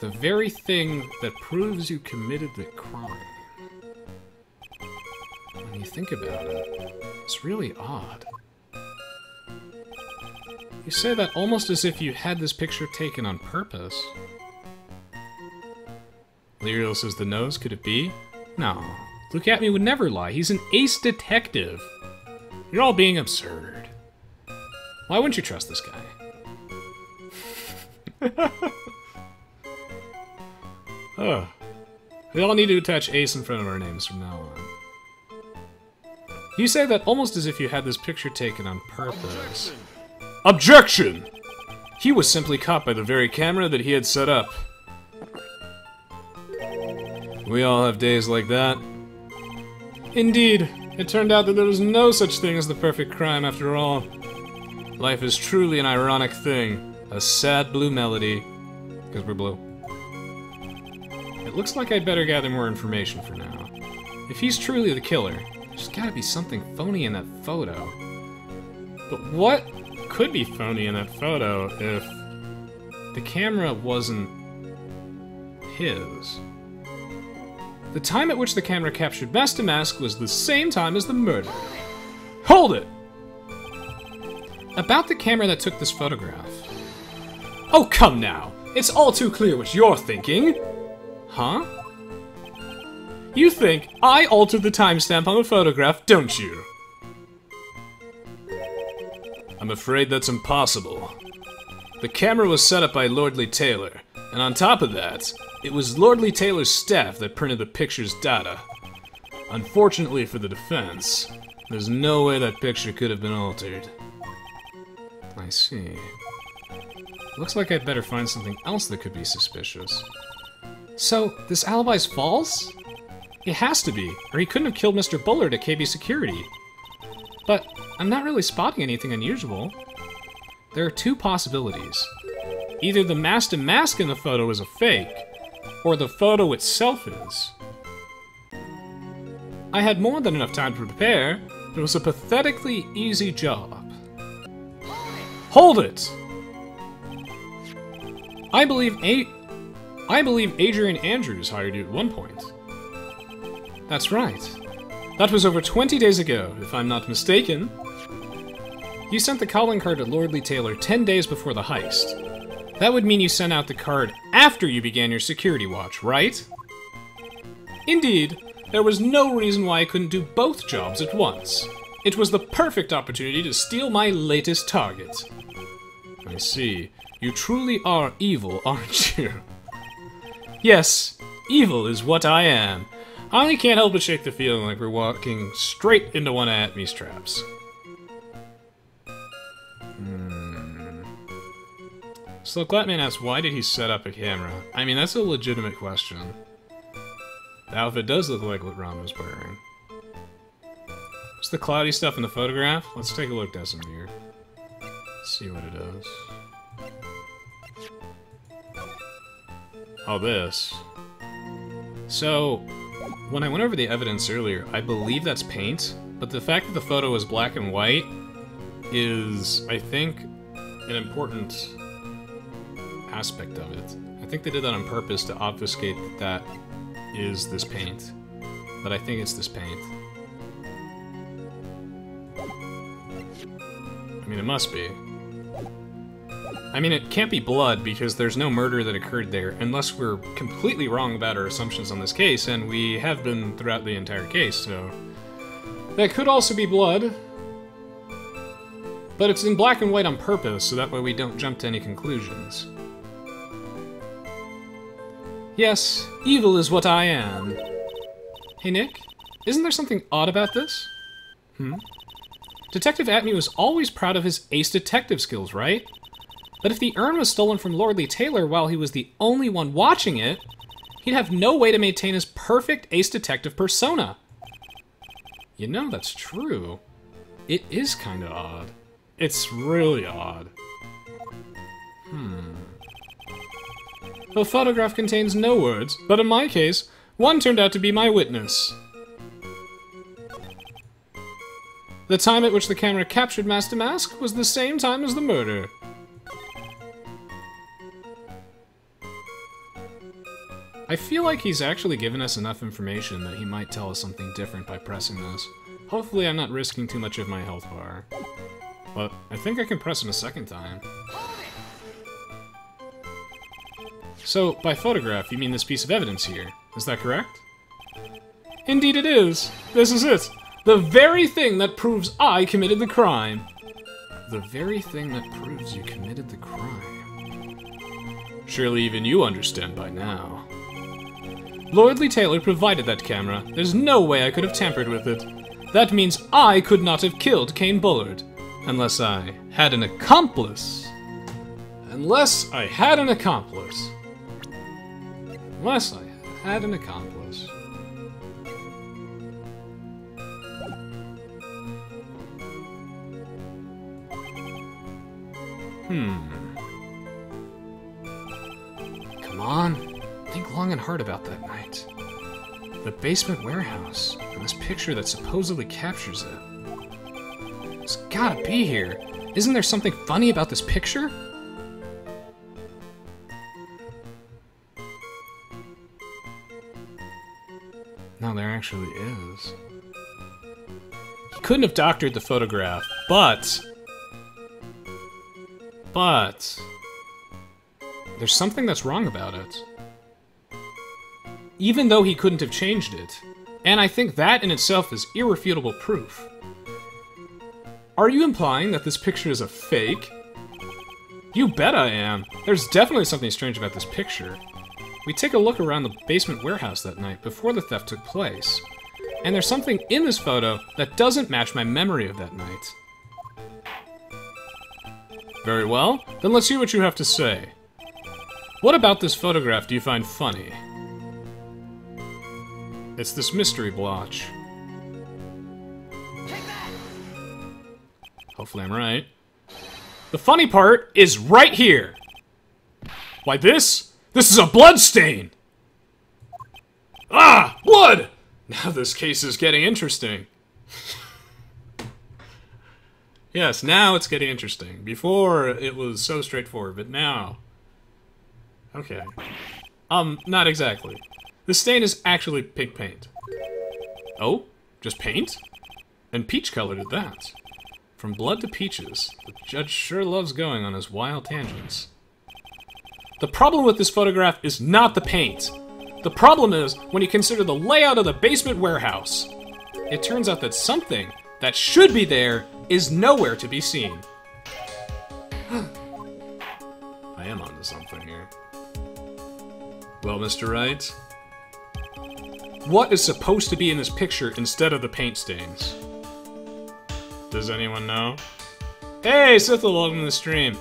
The very thing that proves you committed the crime. When you think about it, it's really odd. You say that almost as if you had this picture taken on purpose. Lyriel says the nose, could it be? No, Luke Atmey would never lie. He's an ace detective. You're all being absurd. Why wouldn't you trust this guy? Oh. We all need to attach ace in front of our names from now on. You say that almost as if you had this picture taken on purpose. Objection! He was simply caught by the very camera that he had set up. We all have days like that. Indeed, it turned out that there was no such thing as the perfect crime after all. Life is truly an ironic thing. A sad blue melody. Because we're blue. It looks like I'd better gather more information for now. If he's truly the killer, there's gotta be something phony in that photo. But what could be phony in that photo if the camera wasn't his? The time at which the camera captured Master Mask was the same time as the murder. Hold it! About the camera that took this photograph. Oh, come now! It's all too clear what you're thinking! Huh? You think I altered the timestamp on the photograph, don't you? I'm afraid that's impossible. The camera was set up by Lordly Taylor, and on top of that, it was Lordly Taylor's staff that printed the picture's data. Unfortunately for the defense, there's no way that picture could have been altered. I see. Looks like I'd better find something else that could be suspicious. So, this alibi's false? It has to be, or he couldn't have killed Mr. Bullard at KB Security. But I'm not really spotting anything unusual. There are two possibilities. Either the Master Mask in the photo is a fake, or the photo itself is. I had more than enough time to prepare. It was a pathetically easy job. Hold it! I believe Adrian Andrews hired you at one point. That's right. That was over 20 days ago, if I'm not mistaken. You sent the calling card to Lordly Taylor 10 days before the heist. That would mean you sent out the card after you began your security watch, right? Indeed, there was no reason why I couldn't do both jobs at once. It was the perfect opportunity to steal my latest target. I see. You truly are evil, aren't you? Yes, evil is what I am. I only can't help but shake the feeling like we're walking straight into one of Atmey's traps. So Blackmail asks, why did he set up a camera? I mean, that's a legitimate question. The outfit does look like what Ron was wearing. What's the cloudy stuff in the photograph? Let's take a look, Desimir. See what it is. Oh, this. So, when I went over the evidence earlier, I believe that's paint, but the fact that the photo is black and white is, I think, an important aspect of it. I think they did that on purpose to obfuscate that that is this paint. But I think it's this paint. I mean, it must be. I mean, it can't be blood because there's no murder that occurred there, unless we're completely wrong about our assumptions on this case, and we have been throughout the entire case, so... That could also be blood. But it's in black and white on purpose, so that way we don't jump to any conclusions. Yes, evil is what I am. Hey, Nick, isn't there something odd about this? Detective Atmey was always proud of his ace detective skills, right? But if the urn was stolen from Lordly Taylor while he was the only one watching it, he'd have no way to maintain his perfect ace detective persona. You know, that's true. It is kind of odd. It's really odd. The photograph contains no words, but in my case, one turned out to be my witness. The time at which the camera captured Master Mask was the same time as the murder. I feel like he's actually given us enough information that he might tell us something different by pressing this. Hopefully I'm not risking too much of my health bar. But I think I can press him a second time. So, by photograph, you mean this piece of evidence here. Is that correct? Indeed it is. This is it. The very thing that proves I committed the crime. The very thing that proves you committed the crime. Surely even you understand by now. Lordly Taylor provided that camera. There's no way I could have tampered with it. That means I could not have killed Kane Bullard. Unless I had an accomplice. Unless I had an accomplice. Unless I had an accomplice. Come on. Think long and hard about that night. The basement warehouse, and this picture that supposedly captures it. It's gotta be here. Isn't there something funny about this picture? No, there actually is. He couldn't have doctored the photograph, but there's something that's wrong about it. Even though he couldn't have changed it. And I think that in itself is irrefutable proof. Are you implying that this picture is a fake? You bet I am. There's definitely something strange about this picture. We take a look around the basement warehouse that night before the theft took place. And there's something in this photo that doesn't match my memory of that night. Very well, then let's hear what you have to say. What about this photograph do you find funny? It's this mystery blotch. Hopefully I'm right. The funny part is right here! Why this? This is a blood stain! Ah! Blood! Now this case is getting interesting. Yes, now it's getting interesting. Before, it was so straightforward, but now... Okay. Not exactly. The stain is actually pink paint. Oh? Just paint? And peach-colored at that. From blood to peaches, the judge sure loves going on his wild tangents. The problem with this photograph is not the paint. The problem is when you consider the layout of the basement warehouse. It turns out that something that should be there is nowhere to be seen. I am onto something here. Well, Mr. Wright, what is supposed to be in this picture instead of the paint stains? Does anyone know? Hey, Sithel, welcome to the stream.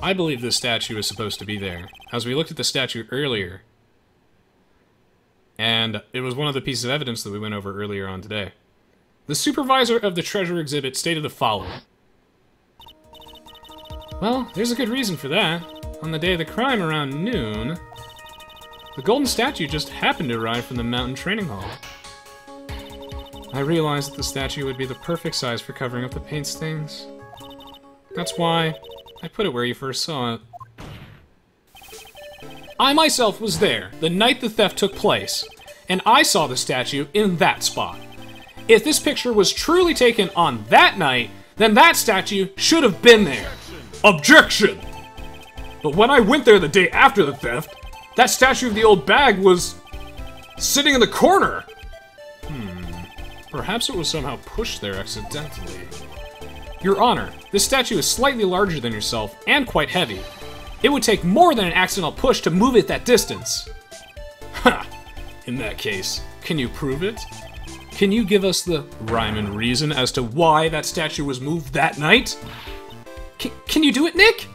I believe this statue is supposed to be there, as we looked at the statue earlier. And it was one of the pieces of evidence that we went over earlier on today. The supervisor of the treasure exhibit stated the following. Well, there's a good reason for that. On the day of the crime around noon, the golden statue just happened to arrive from the mountain training hall. I realized that the statue would be the perfect size for covering up the paint stains. That's why I put it where you first saw it. I myself was there the night the theft took place, and I saw the statue in that spot. If this picture was truly taken on that night, then that statue should have been there. Objection! But when I went there the day after the theft, that statue of the old bag was sitting in the corner. Perhaps it was somehow pushed there accidentally. Your Honor, this statue is slightly larger than yourself and quite heavy. It would take more than an accidental push to move it that distance. Ha! In that case, can you prove it? Can you give us the rhyme and reason as to why that statue was moved that night? Can you do it, Nick?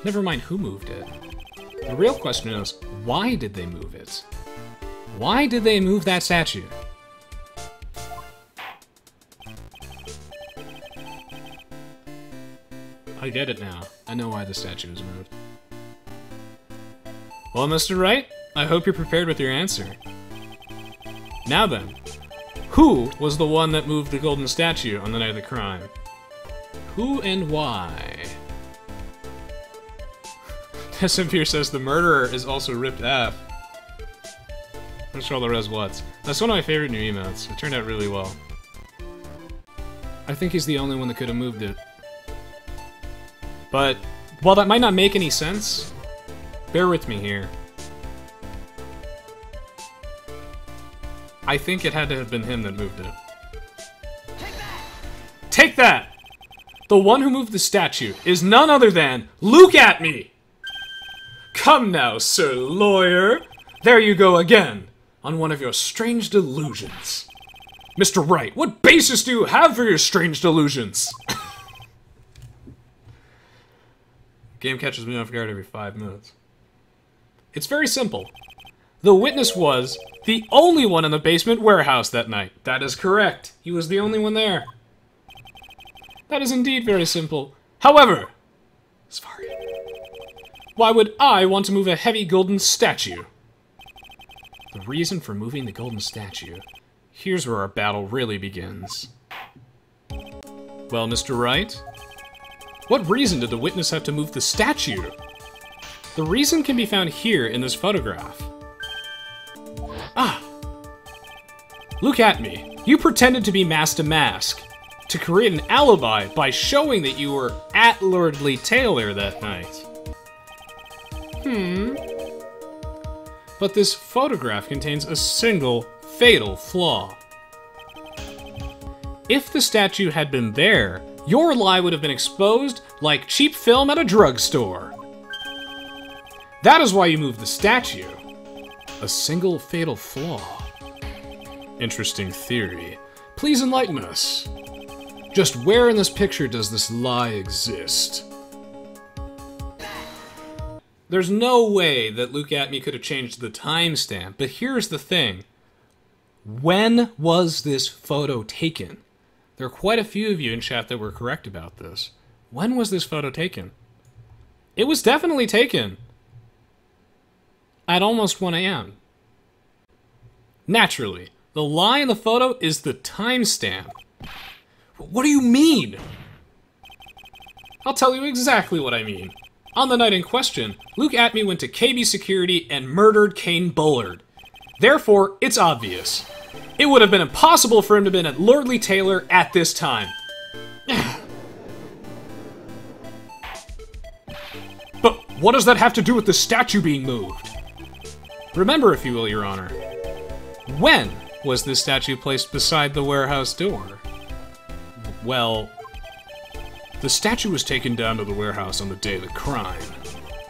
Never mind who moved it. The real question is, why did they move it? Why did they move that statue? I get it now. I know why the statue was moved. Well, Mr. Wright, I hope you're prepared with your answer. Now then, who was the one that moved the golden statue on the night of the crime? Who and why? SMP says the murderer is also ripped F. I'm sure the res what's. That's one of my favorite new emotes. It turned out really well. I think he's the only one that could have moved it. But, while that might not make any sense, bear with me here. I think it had to have been him that moved it. Take that! The one who moved the statue is none other than Luke Atmey! Come now, Sir Lawyer. There you go again, on one of your strange delusions. Mr. Wright, what basis do you have for your strange delusions? Game catches me off guard every 5 minutes. It's very simple. The witness was the only one in the basement warehouse that night. That is correct. He was the only one there. That is indeed very simple. However, sorry, why would I want to move a heavy golden statue? The reason for moving the golden statue. Here's where our battle really begins. Well, Mr. Wright, what reason did the witness have to move the statue? The reason can be found here in this photograph. Ah! Look at me. You pretended to be Master Mask to create an alibi by showing that you were at Lordly Taylor that night. But this photograph contains a single fatal flaw. If the statue had been there, your lie would have been exposed like cheap film at a drugstore. That is why you moved the statue. A single fatal flaw. Interesting theory. Please enlighten us. Just where in this picture does this lie exist? There's no way that Luke Atmey could have changed the timestamp, but here's the thing. When was this photo taken? There are quite a few of you in chat that were correct about this. When was this photo taken? It was definitely taken at almost 1 AM. Naturally, the lie in the photo is the timestamp. What do you mean? I'll tell you exactly what I mean. On the night in question, Luke Atmey went to KB Security and murdered Kane Bullard. Therefore, it's obvious. It would have been impossible for him to have been at Lordly Taylor at this time. But what does that have to do with the statue being moved? Remember, if you will, Your Honor, when was this statue placed beside the warehouse door? Well, the statue was taken down to the warehouse on the day of the crime,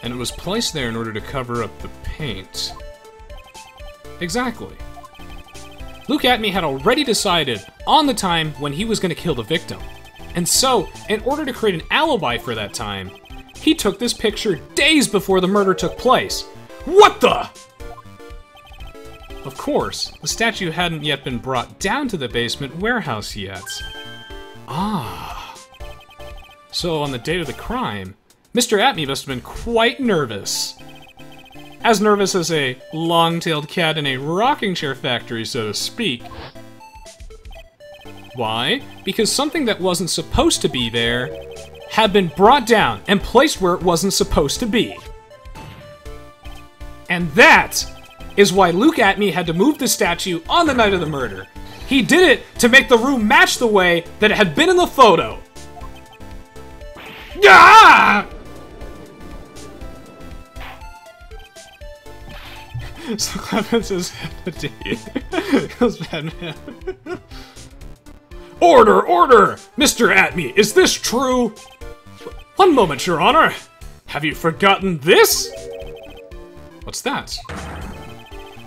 and it was placed there in order to cover up the paint. Exactly. Luke Atmey had already decided on the time when he was going to kill the victim. And so, in order to create an alibi for that time, he took this picture days before the murder took place. What the? Of course, the statue hadn't yet been brought down to the basement warehouse yet. Ah. So on the date of the crime, Mr. Atmey must have been quite nervous. As nervous as a long-tailed cat in a rocking chair factory, so to speak. Why? Because something that wasn't supposed to be there had been brought down and placed where it wasn't supposed to be. And that is why Luke Atmey had to move the statue on the night of the murder. He did it to make the room match the way that it had been in the photo. Ah! So Clemens is goes Batman. Order, order! Mr. Atmey, is this true? One moment, Your Honor. Have you forgotten this? What's that?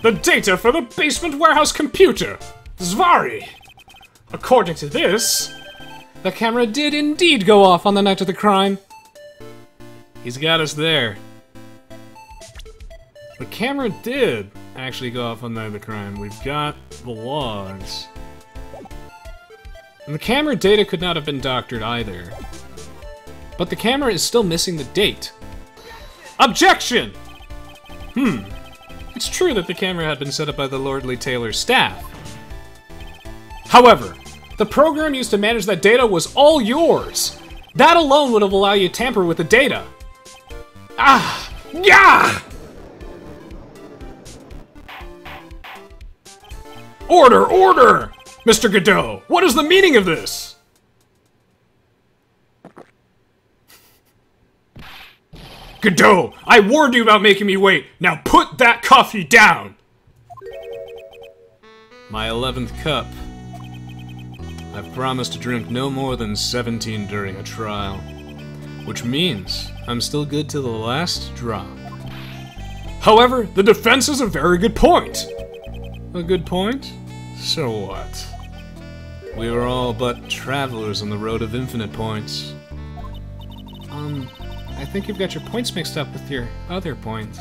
The data for the basement warehouse computer! Zvari! According to this, the camera did indeed go off on the night of the crime. He's got us there. The camera did actually go off on the night of the crime. We've got the logs. And the camera data could not have been doctored either. But the camera is still missing the date. Objection! It's true that the camera had been set up by the Lordly Taylor staff. However, the program used to manage that data was all yours. That alone would have allowed you to tamper with the data. Ah! Yeah! Order, order! Mr. Godot, what is the meaning of this? Godot, I warned you about making me wait. Now put that coffee down! My 11th cup. I've promised to drink no more than 17 during a trial. Which means I'm still good to the last drop. However, the defense has a very good point. A good point? So what? We were all but travelers on the road of infinite points. I think you've got your points mixed up with your other points.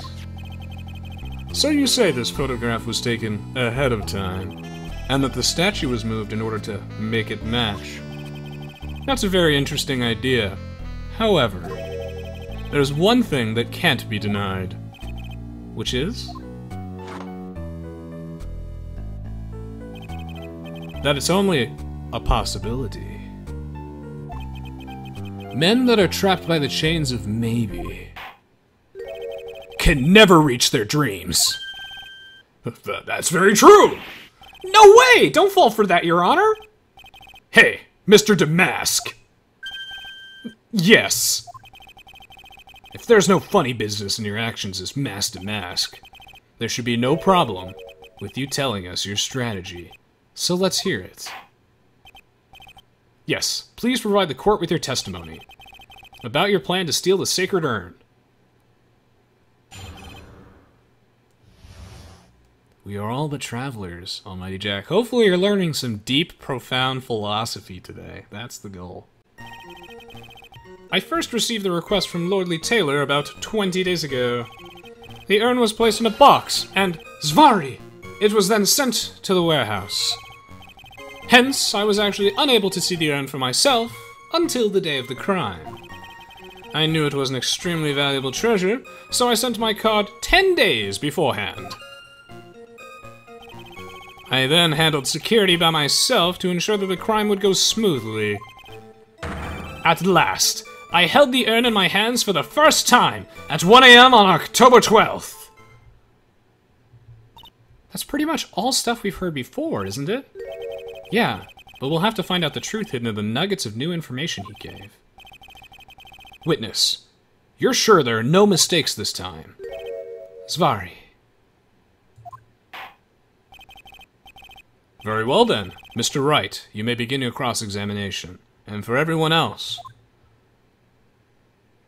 So you say this photograph was taken ahead of time, and that the statue was moved in order to make it match. That's a very interesting idea. However, there's one thing that can't be denied, which is that it's only a possibility. Men that are trapped by the chains of maybe can never reach their dreams. That's very true! No way! Don't fall for that, Your Honor! Hey, Mr. Damask. Yes. If there's no funny business in your actions as Master Mask, there should be no problem with you telling us your strategy. So let's hear it. Yes, please provide the court with your testimony about your plan to steal the sacred urn. We are all but travelers, Almighty Jack. Hopefully you're learning some deep, profound philosophy today. That's the goal. I first received the request from Lordly Taylor about 20 days ago. The urn was placed in a box, and Zvari! It was then sent to the warehouse. Hence, I was actually unable to see the urn for myself until the day of the crime. I knew it was an extremely valuable treasure, so I sent my card 10 days beforehand. I then handled security by myself to ensure that the crime would go smoothly. At last, I held the urn in my hands for the first time at 1 AM on October 12th. That's pretty much all stuff we've heard before, isn't it? Yeah, but we'll have to find out the truth hidden in the nuggets of new information he gave. Witness, you're sure there are no mistakes this time? Zvari. Very well then, Mr. Wright, you may begin your cross-examination. And for everyone else,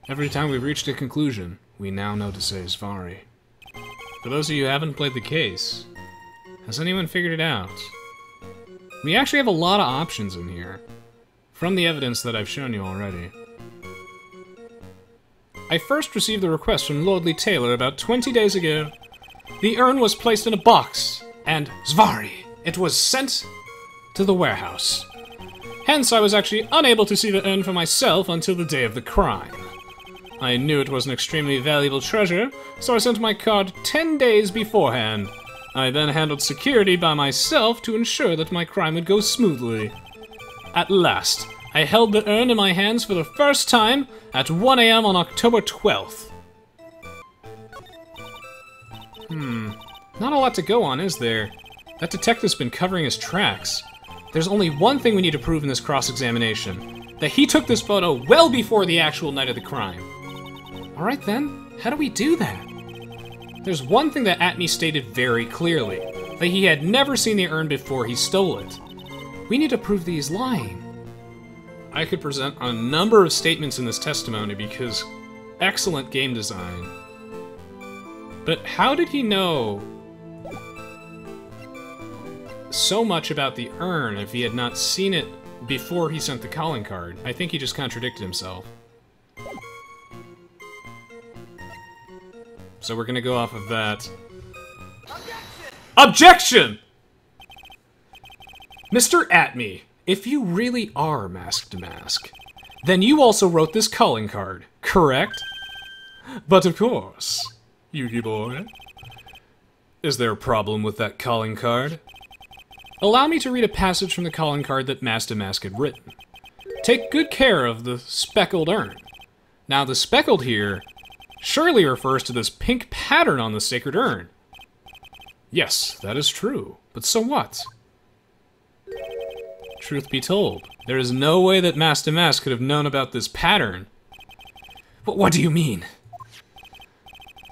every time we've reached a conclusion, we now know to say Zvari. For those of you who haven't played the case, has anyone figured it out? We actually have a lot of options in here, from the evidence that I've shown you already. I first received the request from Lordly Taylor about 20 days ago. The urn was placed in a box, and Zvari! It was sent to the warehouse. Hence, I was actually unable to see the urn for myself until the day of the crime. I knew it was an extremely valuable treasure, so I sent my card 10 days beforehand. I then handled security by myself to ensure that my crime would go smoothly. At last, I held the urn in my hands for the first time at 1 AM on October 12th. Not a lot to go on, is there? That detective's been covering his tracks. There's only one thing we need to prove in this cross-examination. That he took this photo well before the actual night of the crime. Alright then, how do we do that? There's one thing that Atmey stated very clearly. That he had never seen the urn before he stole it. We need to prove that he's lying. I could present a number of statements in this testimony because excellent game design. But how did he know so much about the urn if he had not seen it before he sent the calling card? I think he just contradicted himself. So we're gonna go off of that. Objection! Mr. Atmey, if you really are Mask to Mask, then you also wrote this calling card, correct? But of course, Yugi boy. Is there a problem with that calling card? Allow me to read a passage from the calling card that Mask to Mask had written. Take good care of the speckled urn. Now the speckled here surely refers to this pink pattern on the sacred urn. Yes, that is true, but so what? Truth be told, there is no way that Mask to Mask could have known about this pattern. But what do you mean?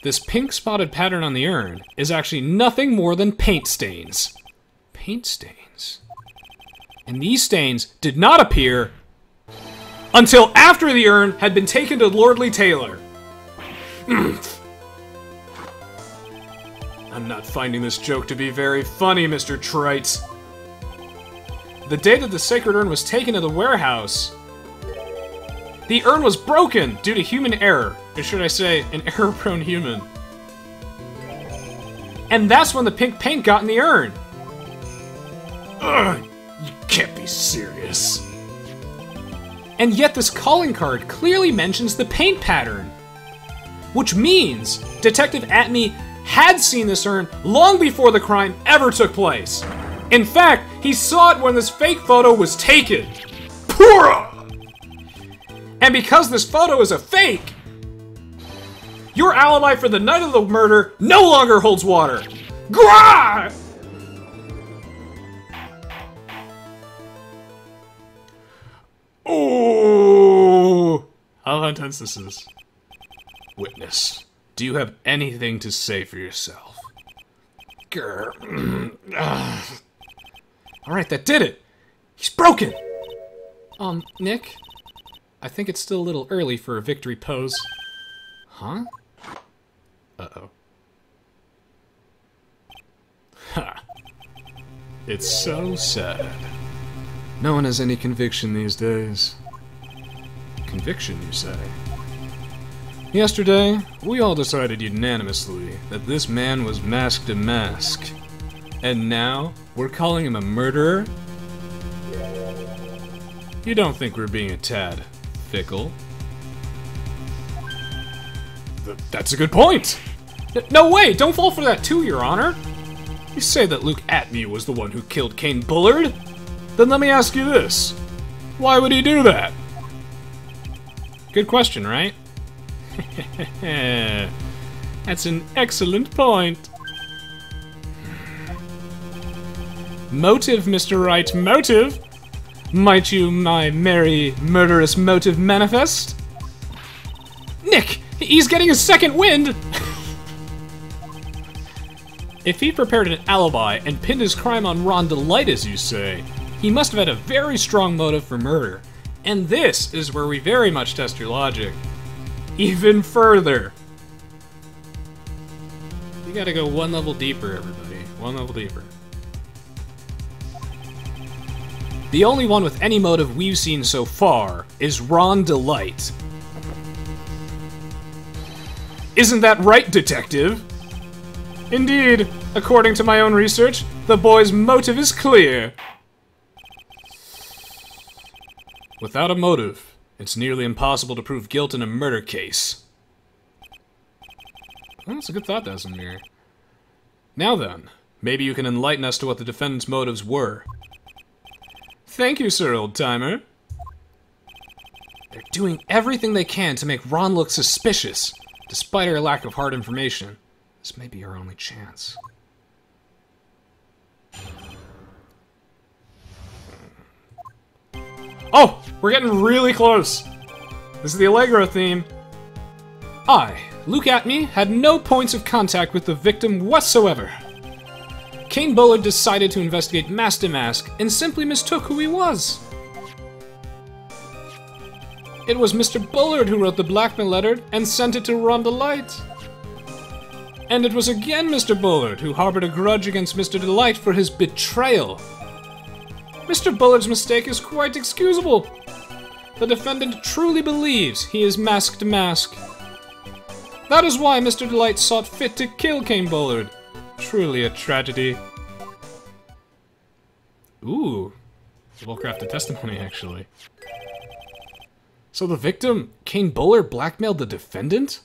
This pink spotted pattern on the urn is actually nothing more than paint stains. Paint stains? And these stains did not appear until after the urn had been taken to Lordly Taylor. I'm not finding this joke to be very funny, Mr. Trite. The day that the sacred urn was taken to the warehouse, the urn was broken due to human error. Or should I say, an error-prone human. And that's when the pink paint got in the urn. Ugh, you can't be serious. And yet this calling card clearly mentions the paint pattern. Which means Detective Atmey had seen this urn long before the crime ever took place. In fact, he saw it when this fake photo was taken. Pura! And because this photo is a fake, your alibi for the night of the murder no longer holds water. Grah! Oh! How intense this is. Witness, do you have anything to say for yourself? Grr. Alright, that did it! He's broken! Nick? I think it's still a little early for a victory pose. Huh? Uh-oh. Ha! It's so sad. No one has any conviction these days. Conviction, you say? Yesterday, we all decided unanimously that this man was Mask to Mask. And now, we're calling him a murderer? You don't think we're being a tad fickle? That's a good point! No way! Don't fall for that too, Your Honor! You say that Luke Atmey was the one who killed Kane Bullard? Then let me ask you this. Why would he do that? Good question, right? That's an excellent point. Motive, Mr. Wright, motive? Might you my merry, murderous motive manifest? Nick! He's getting a second wind! If he prepared an alibi and pinned his crime on Ron Delight, as you say, he must have had a very strong motive for murder. And this is where we very much test your logic. Even further. You gotta go one level deeper, everybody. One level deeper. The only one with any motive we've seen so far is Ron Delight. Isn't that right, Detective? Indeed, according to my own research, the boy's motive is clear. Without a motive, it's nearly impossible to prove guilt in a murder case. Well, that's a good thought, Dasimir. Now then, maybe you can enlighten us to what the defendant's motives were. Thank you, Sir Old-Timer. They're doing everything they can to make Ron look suspicious, despite our lack of hard information. This may be our only chance. Oh! We're getting really close! This is the Allegro theme. I, Luke Atmey, had no points of contact with the victim whatsoever. Kane Bullard decided to investigate Master Mask and simply mistook who he was. It was Mr. Bullard who wrote the Blackmail letter and sent it to Rhonda Light. And it was again Mr. Bullard who harbored a grudge against Mr. Delight for his betrayal. Mr. Bullard's mistake is quite excusable. The defendant truly believes he is Masked Mask. That is why Mr. Delight sought fit to kill Kane Bullard. Truly a tragedy. Ooh. Well-crafted testimony, actually. So the victim, Kane Bullard, blackmailed the defendant?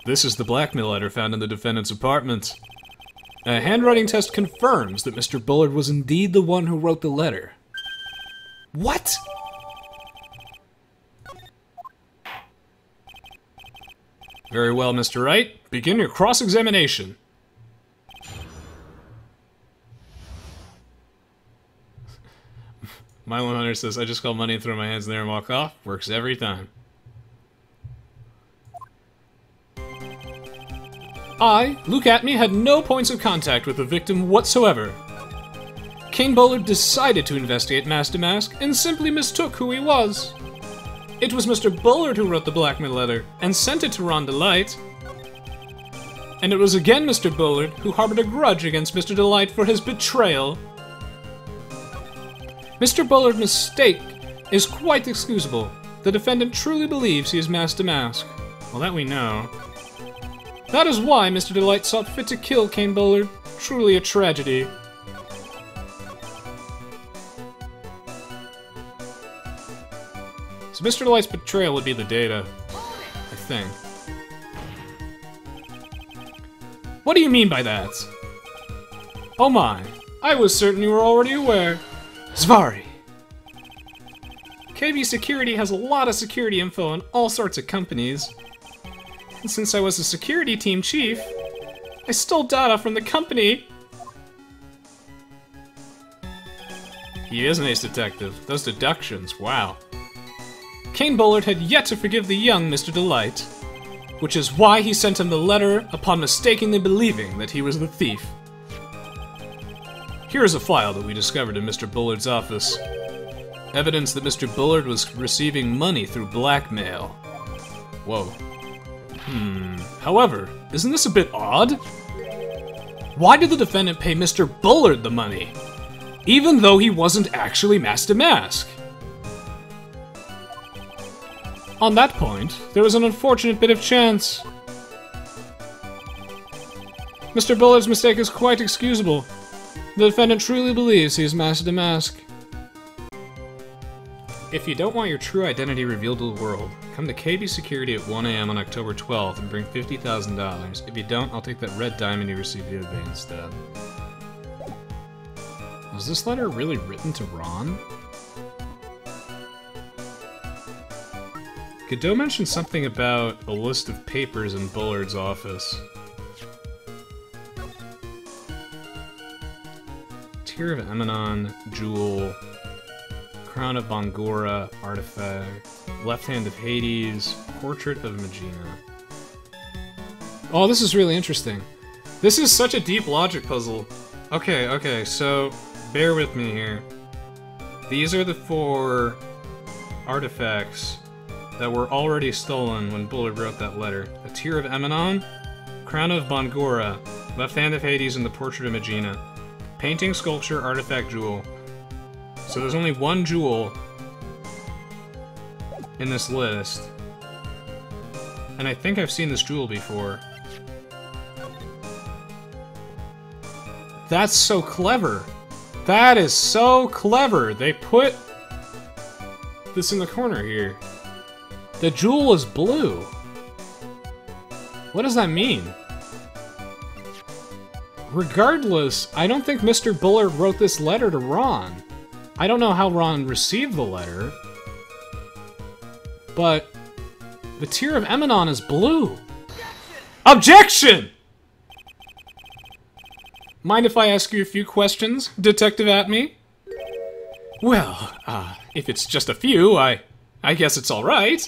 This is the blackmail letter found in the defendant's apartment. A handwriting test confirms that Mr. Bullard was indeed the one who wrote the letter. What? Very well, Mr. Wright. Begin your cross-examination. Milo Hunter says, I just call money and throw my hands in there and walk off. Works every time. I, Luke Atmey, had no points of contact with the victim whatsoever. Kane Bullard decided to investigate Master Mask and simply mistook who he was. It was Mr. Bullard who wrote the blackmail letter and sent it to Rhonda Light. And it was again Mr. Bullard who harbored a grudge against Mr. Delight for his betrayal. Mr. Bullard's mistake is quite excusable. The defendant truly believes he is Master Mask. Well, that we know. That is why Mr. Delight sought fit to kill Kane Bullard. Truly a tragedy. So Mr. Delight's betrayal would be the data, I think. What do you mean by that? Oh my, I was certain you were already aware. Zvari. KB Security has a lot of security info on all sorts of companies. And since I was a security team chief, I stole data from the company. He is an ace detective. Those deductions, wow. Kane Bullard had yet to forgive the young Mr. Delight, which is why he sent him the letter upon mistakenly believing that he was the thief. Here is a file that we discovered in Mr. Bullard's office. Evidence that Mr. Bullard was receiving money through blackmail. Whoa. However, isn't this a bit odd? Why did the defendant pay Mr. Bullard the money, even though he wasn't actually Master Mask? On that point, there was an unfortunate bit of chance. Mr. Bullard's mistake is quite excusable. The defendant truly believes he is Master Mask. If you don't want your true identity revealed to the world, come to KB Security at 1 AM on October 12th and bring $50,000. If you don't, I'll take that red diamond you received the other day instead. Was this letter really written to Ron? Godot mentioned something about a list of papers in Bullard's office. Tear of Emanon, Jewel, Crown of Bangora, Artifact, Left Hand of Hades, Portrait of Magina. Oh, this is really interesting. This is such a deep logic puzzle. Okay, so bear with me here. These are the 4 artifacts that were already stolen when Bullard wrote that letter. The Tear of Emanon, Crown of Bangora, Left Hand of Hades, and the Portrait of Magina. Painting, sculpture, artifact, jewel. So there's only one jewel in this list. And I think I've seen this jewel before. That's so clever. That is so clever. They put this in the corner here. The jewel is blue. What does that mean? Regardless, I don't think Mr. Bullard wrote this letter to Ron. I don't know how Ron received the letter, but the Tear of Emanon is blue. Objection! mind if I ask you a few questions, Detective Atmey? Well, if it's just a few, I guess it's all right.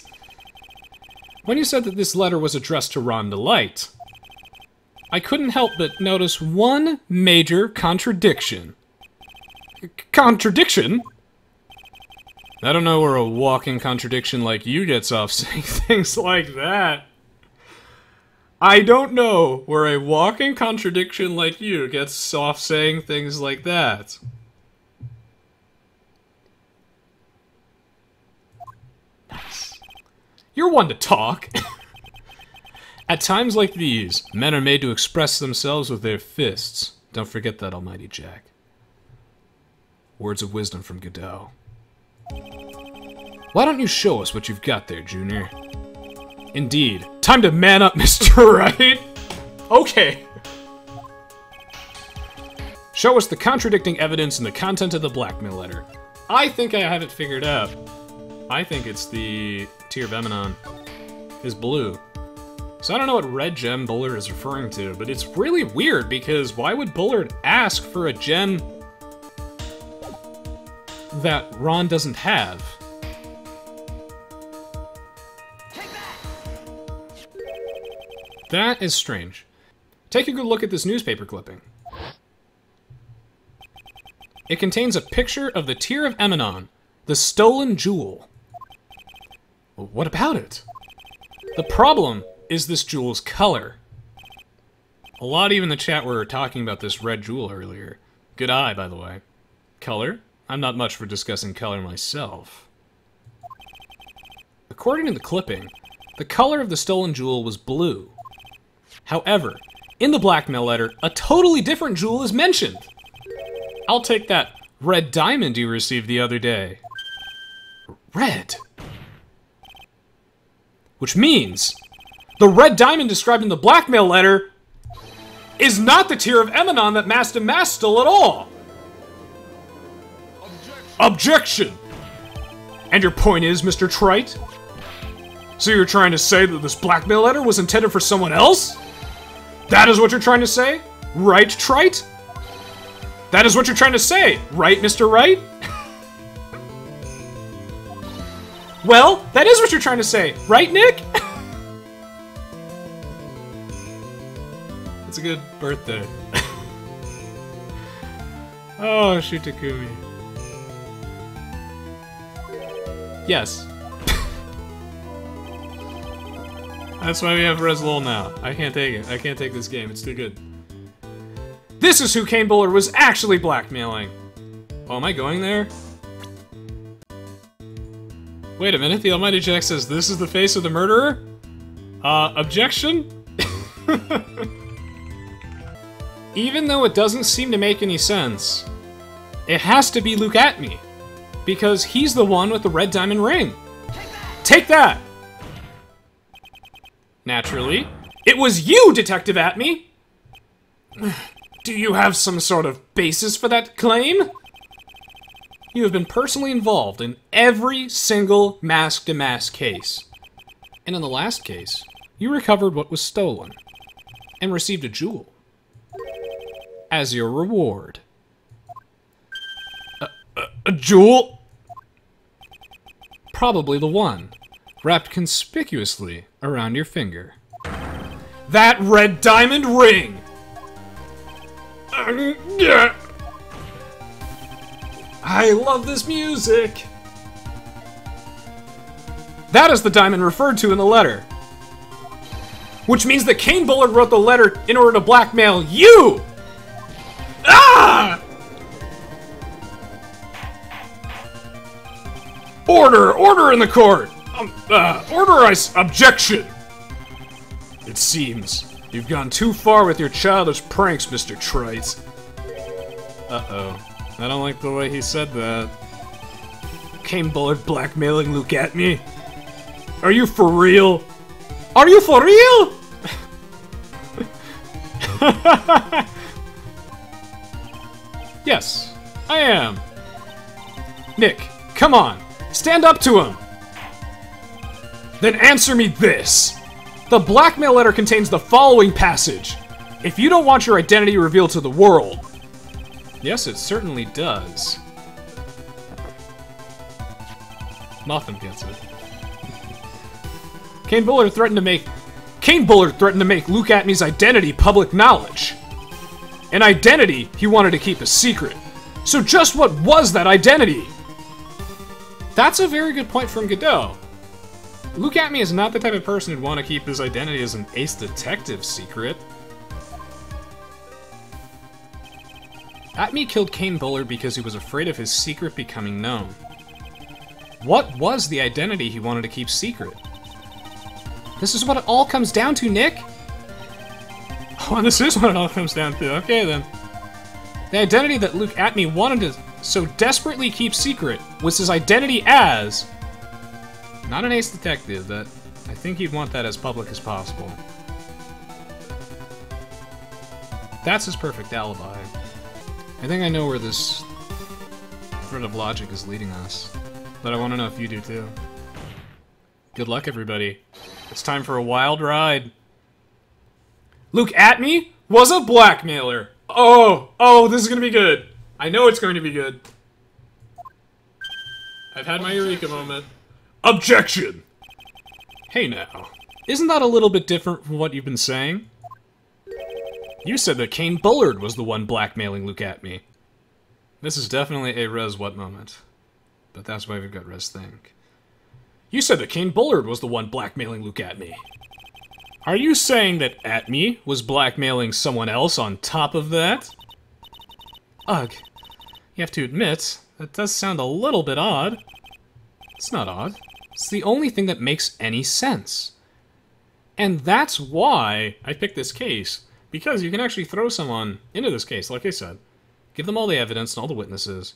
When you said that this letter was addressed to Ron DeLight, I couldn't help but notice one major contradiction. Contradiction? I don't know where a walking contradiction like you gets off saying things like that. I don't know where a walking contradiction like you gets off saying things like that. Nice. You're one to talk. At times like these, men are made to express themselves with their fists. Don't forget that, Almighty Jack. Words of wisdom from Godot. Why don't you show us what you've got there, Junior? Indeed. Time to man up, Mr. Wright! Okay. Show us the contradicting evidence and the content of the blackmail letter. I think I have it figured out. I think it's the Tear of Emanon is blue. So I don't know what red gem Bullard is referring to, but it's really weird because why would Bullard ask for a gem that Ron doesn't have? That is strange. Take a good look at this newspaper clipping. It contains a picture of the Tear of Emanon, the stolen jewel. Well, what about it? The problem is this jewel's color. A lot even in the chat were talking about this red jewel earlier. Good eye, by the way. Color? I'm not much for discussing color myself. According to the clipping, the color of the stolen jewel was blue. However, in the blackmail letter, a totally different jewel is mentioned. I'll take that red diamond you received the other day. Red? Which means the red diamond described in the blackmail letter is not the Tear of Emanon that Master Mass stole at all. Objection! And your point is, Mr. Trite? So you're trying to say that this blackmail letter was intended for someone else? That is what you're trying to say? Right, Trite? That is what you're trying to say, right, Mr. Wright? Well, that is what you're trying to say, right, Nick? It's a good birthday. Oh, Shutakumi. Yes. That's why we have Reslol now. I can't take it. I can't take this game. It's too good. This is who Kane Bullard was actually blackmailing. Oh, am I going there? Wait a minute. The Almighty Jack says this is the face of the murderer? Objection? Even though it doesn't seem to make any sense, it has to be Luke Atmey, because he's the one with the red diamond ring. Take that! Naturally, it was you, Detective Atmey! Do you have some sort of basis for that claim? You have been personally involved in every single mask-to-mask case. And in the last case, you recovered what was stolen, and received a jewel as your reward. A jewel? Probably the one, wrapped conspicuously around your finger. That red diamond ring! I love this music! That is the diamond referred to in the letter. Which means that Kane Bullard wrote the letter in order to blackmail you! Ah! Order in the court! Objection! It seems you've gone too far with your childish pranks, Mr. Trite. Uh-oh. I don't like the way he said that. Kane Bullard blackmailing Luke Atmey? Are you for real? Are you for real? Yes, I am. Nick, come on. Stand up to him! Then answer me this! The blackmail letter contains the following passage. if you don't want your identity revealed to the world. Yes, it certainly does. Muffin gets it. Kane Bullard threatened to make Luke Atmey's identity public knowledge. An identity he wanted to keep a secret. So just what was that identity? That's a very good point from Godot. Luke Atmey is not the type of person who'd want to keep his identity as an ace detective secret. Atmey killed Kane Bullard because he was afraid of his secret becoming known. What was the identity he wanted to keep secret? This is what it all comes down to, Nick! Oh, this is what it all comes down to. Okay, then. The identity that Luke Atmey wanted to so desperately keep secret was his identity as... not an ace detective, that I think he'd want that as public as possible. That's his perfect alibi. I think I know where this thread of logic is leading us, but I want to know if you do too. Good luck, everybody. It's time for a wild ride. Luke Atmey was a blackmailer. Oh, this is gonna be good. I know it's going to be good. I've had my eureka moment. Objection! Hey now, isn't that a little bit different from what you've been saying? You said that Kane Bullard was the one blackmailing Luke Atmey. This is definitely a Res what moment. But that's why we've got Res think. You said that Kane Bullard was the one blackmailing Luke Atmey. Are you saying that Atmey was blackmailing someone else on top of that? Ugh. You have to admit, that does sound a little bit odd. It's not odd. It's the only thing that makes any sense. And that's why I picked this case. Because you can actually throw someone into this case, like I said. Give them all the evidence and all the witnesses.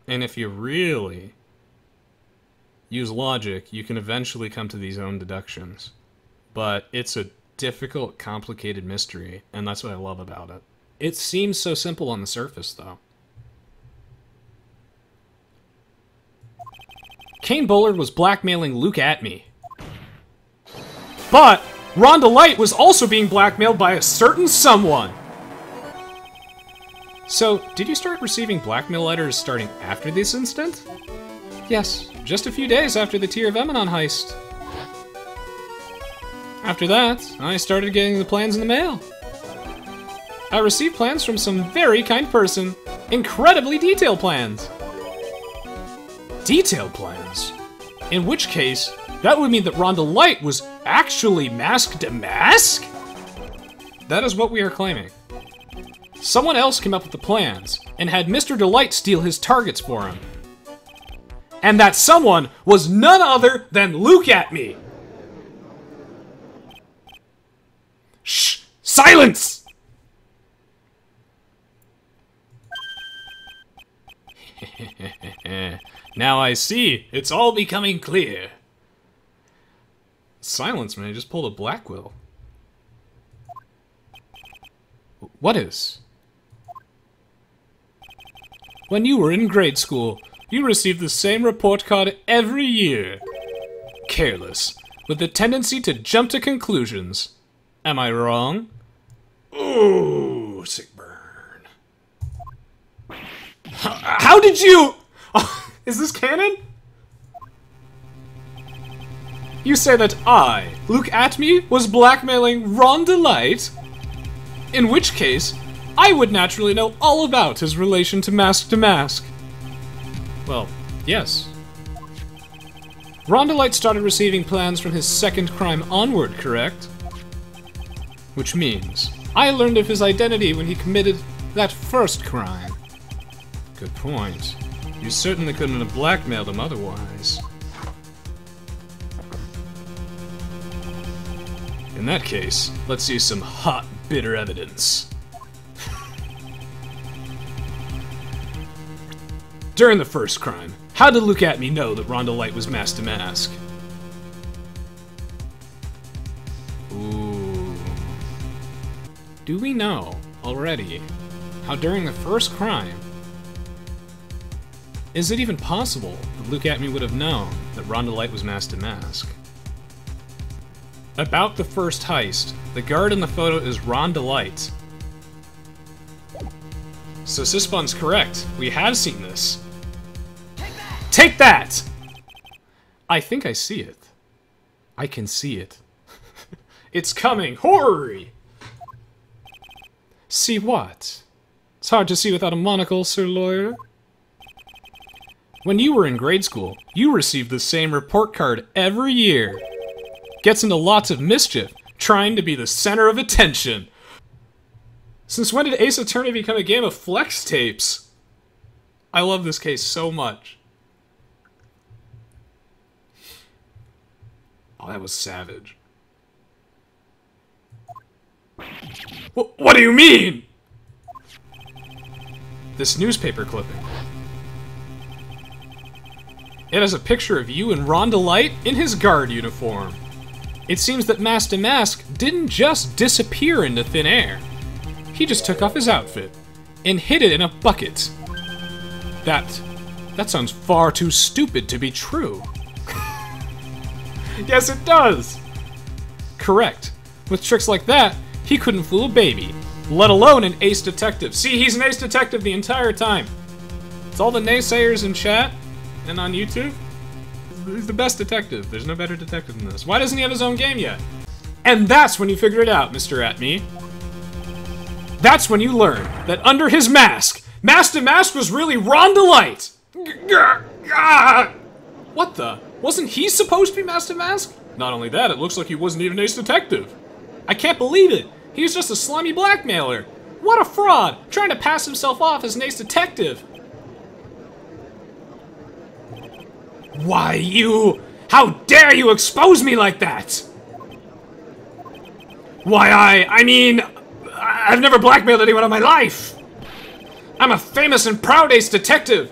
And if you really use logic, you can eventually come to these own deductions. But it's a difficult, complicated mystery, and that's what I love about it. It seems so simple on the surface, though. Kane Bullard was blackmailing Luke Atmey. But Rhonda Light was also being blackmailed by a certain someone. So, did you start receiving blackmail letters starting after this incident? Yes, just a few days after the Tear of Emanon heist. After that, I started getting the plans in the mail. I received plans from some very kind person. Incredibly detailed plans. Detailed plans? In which case, that would mean that Rhonda Light was actually masked to mask? That is what we are claiming. Someone else came up with the plans, and had Mr. Delight steal his targets for him. And that someone was none other than Luke Atmey! Shh! Silence! Now I see. It's all becoming clear. Silence, man. I just pulled a Blackwell. What is? When you were in grade school, you received the same report card every year. Careless, with a tendency to jump to conclusions. Am I wrong? Ooh, sick burn. How did you... Oh, is this canon? You say that I, Luke Atmey, was blackmailing Rhonda Light? In which case, I would naturally know all about his relation to Mask. Well, yes. Rhonda Light started receiving plans from his second crime onward, correct? Which means, I learned of his identity when he committed that first crime. Good point. You certainly couldn't have blackmailed him otherwise. In that case, let's see some hot, bitter evidence. During the first crime, how did Luke Atmey know that Rhonda Light was masked to mask? Ooh. Do we know, already, how during the first crime, is it even possible that Luke Atmey would have known that Rhonda Light was masked to mask? About the first heist, the guard in the photo is Ron DeLite. So Sisbon's correct. We have seen this. Take that! I think I see it. I can see it. It's coming! Hurry! See what? It's hard to see without a monocle, Sir Lawyer. When you were in grade school, you received the same report card every year. Gets into lots of mischief, trying to be the center of attention. Since when did Ace Attorney become a game of flex tapes? I love this case so much. Oh, that was savage. What do you mean? This newspaper clipping. It has a picture of you and Ron DeLite in his guard uniform. It seems that Master Mask didn't just disappear into thin air. He just took off his outfit and hid it in a bucket. That sounds far too stupid to be true. Yes, it does! Correct. With tricks like that, he couldn't fool a baby, let alone an ace detective. See, he's an ace detective the entire time. It's all the naysayers in chat and on YouTube. He's the best detective. There's no better detective than this. Why doesn't he have his own game yet? And that's when you figure it out, Mr. Atmey. That's when you learn that under his mask, Master Mask was really Ron DeLite. What the? Wasn't he supposed to be Master Mask? Not only that, it looks like he wasn't even Ace Detective. I can't believe it. He was just a slimy blackmailer. What a fraud, trying to pass himself off as an Ace Detective. Why, you... How dare you expose me like that? Why, I mean... I've never blackmailed anyone in my life. I'm a famous and proud Ace Detective.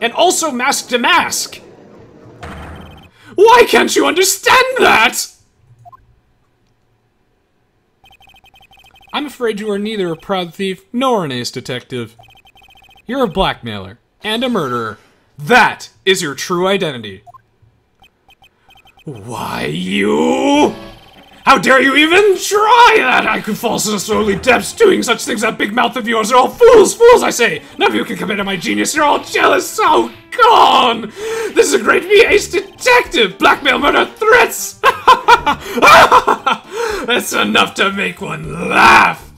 And also Mask to Mask. Why can't you understand that? I'm afraid you are neither a proud thief nor an Ace Detective. You're a blackmailer and a murderer. That is your true identity. Why, you... How dare you even try that? I could fall so slowly depths doing such things. That big mouth of yours are all fools, fools, I say. None of you can come into my genius. You're all jealous. So gone. This is a great me, Ace Detective. Blackmail, murder, threats. That's enough to make one laugh.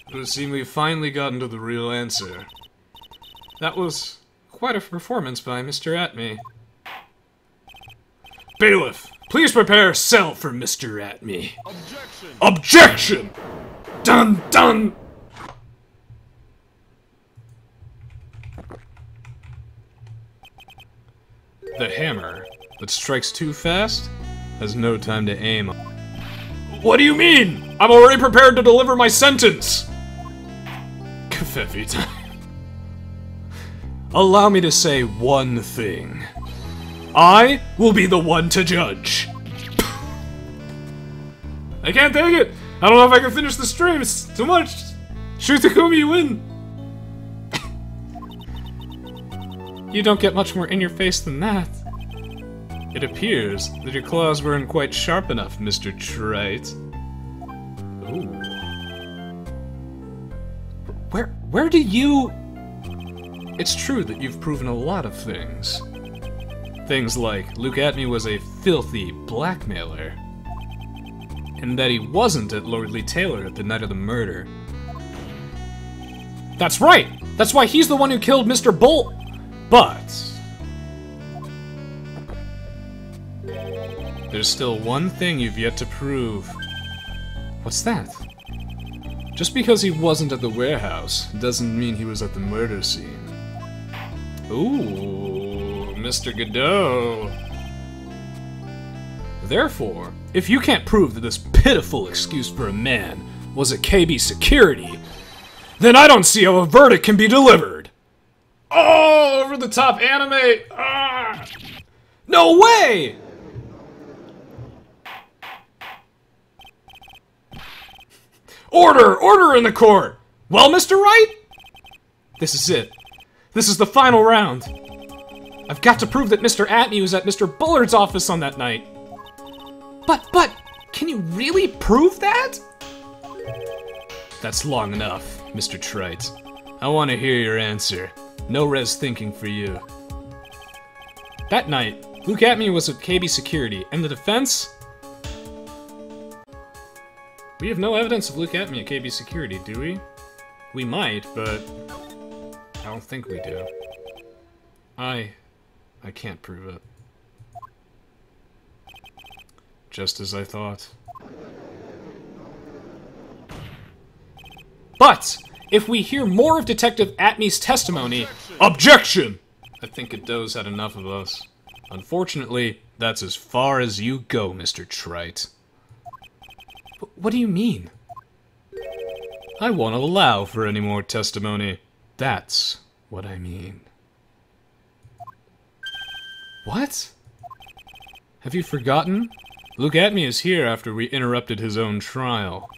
It would seem we've finally gotten to the real answer. That was quite a performance by Mr. Atmey. Bailiff, please prepare a cell for Mr. Atmey. Objection! Objection! Dun dun! The hammer that strikes too fast has no time to aim. What do you mean? I'm already prepared to deliver my sentence! Kafefi time. Allow me to say one thing. I will be the one to judge. I can't take it! I don't know if I can finish the stream, it's too much! Shoot Takumi, you win! You don't get much more in your face than that. It appears that your claws weren't quite sharp enough, Mr. Wright. Ooh. Where do you... It's true that you've proven a lot of things. Things like Luke Atmey was a filthy blackmailer. And that he wasn't at Lordly Taylor at the night of the murder. That's right! That's why he's the one who killed Mr. Bolt! But... there's still one thing you've yet to prove. What's that? Just because he wasn't at the warehouse doesn't mean he was at the murder scene. Ooh, Mr. Godot. Therefore, if you can't prove that this pitiful excuse for a man was a KB security, then I don't see how a verdict can be delivered. Oh, over the top anime! Ah. No way! Order! Order in the court! Well, Mr. Wright? This is it. This is the final round. I've got to prove that Mr. Atmey was at Mr. Bullard's office on that night. But, can you really prove that? That's long enough, Mr. Trite. I want to hear your answer. No res thinking for you. That night, Luke Atmey was with KB Security, and the defense? We have no evidence of Luke Atmey at KB Security, do we? We might, but I don't think we do. I can't prove it. Just as I thought. But, if we hear more of Detective Atmey's testimony— OBJECTION! I think Godot's had enough of us. Unfortunately, that's as far as you go, Mr. Trite. What do you mean? I won't allow for any more testimony. That's what I mean. What? Have you forgotten? Luke Atmey is here after we interrupted his own trial.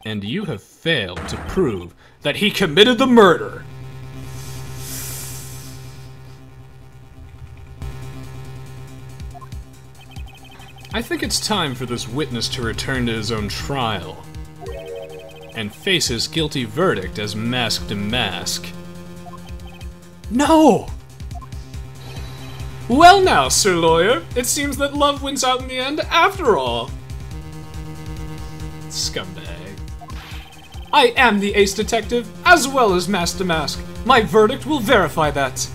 And you have failed to prove that he committed the murder! I think it's time for this witness to return to his own trial and face his guilty verdict as mask to mask. No! Well now, Sir Lawyer, it seems that love wins out in the end after all. Scumbag. I am the ace detective, as well as mask to mask. My verdict will verify that.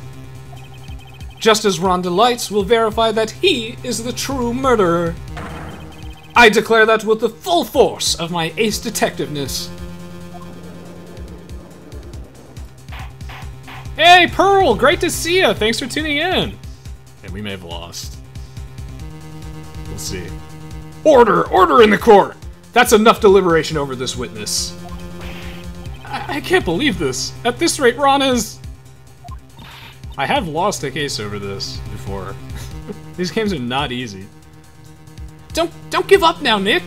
Just as Rhonda Lights will verify that he is the true murderer. I declare that with the full force of my ace detectiveness. Hey, Pearl! Great to see you! Thanks for tuning in! And we may have lost. We'll see. Order! Order in the court! That's enough deliberation over this witness. I can't believe this. At this rate, Ron is... I have lost a case over this before. These games are not easy. Don't give up now, Nick!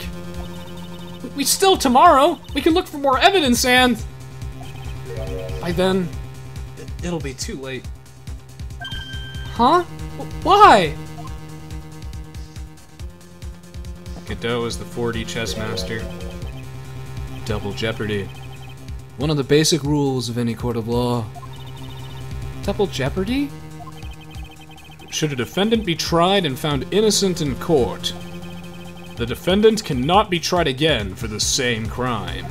We still tomorrow! We can look for more evidence and... By then, it'll be too late. Huh? Why? Godot is the 4D chess master. Double jeopardy. One of the basic rules of any court of law. Double jeopardy? Should a defendant be tried and found innocent in court, the defendant cannot be tried again for the same crime.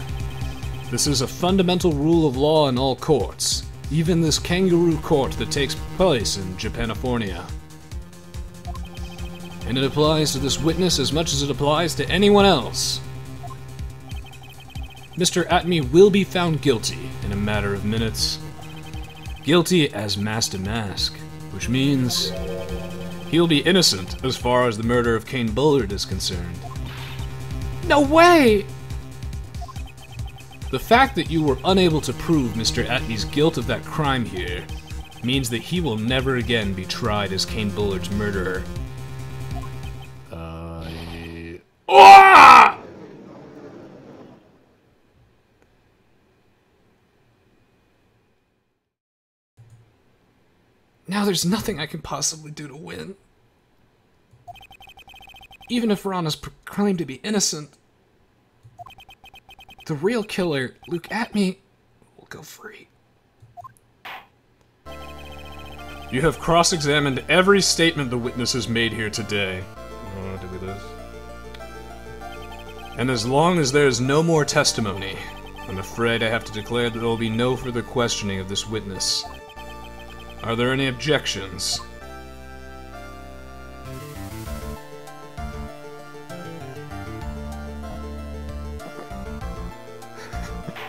This is a fundamental rule of law in all courts, even this kangaroo court that takes place in Japanifornia. And it applies to this witness as much as it applies to anyone else. Mr. Atmey will be found guilty in a matter of minutes. Guilty as mask to mask, which means he'll be innocent as far as the murder of Kane Bullard is concerned. No way! The fact that you were unable to prove Mr. Atmey's guilt of that crime here means that he will never again be tried as Kane Bullard's murderer. Ah! Now there's nothing I can possibly do to win. Even if Ron is proclaimed to be innocent, the real killer, Luke Atmey, will go free. You have cross-examined every statement the witness has made here today. Oh, do we lose? And as long as there is no more testimony, I'm afraid I have to declare that there will be no further questioning of this witness. Are there any objections?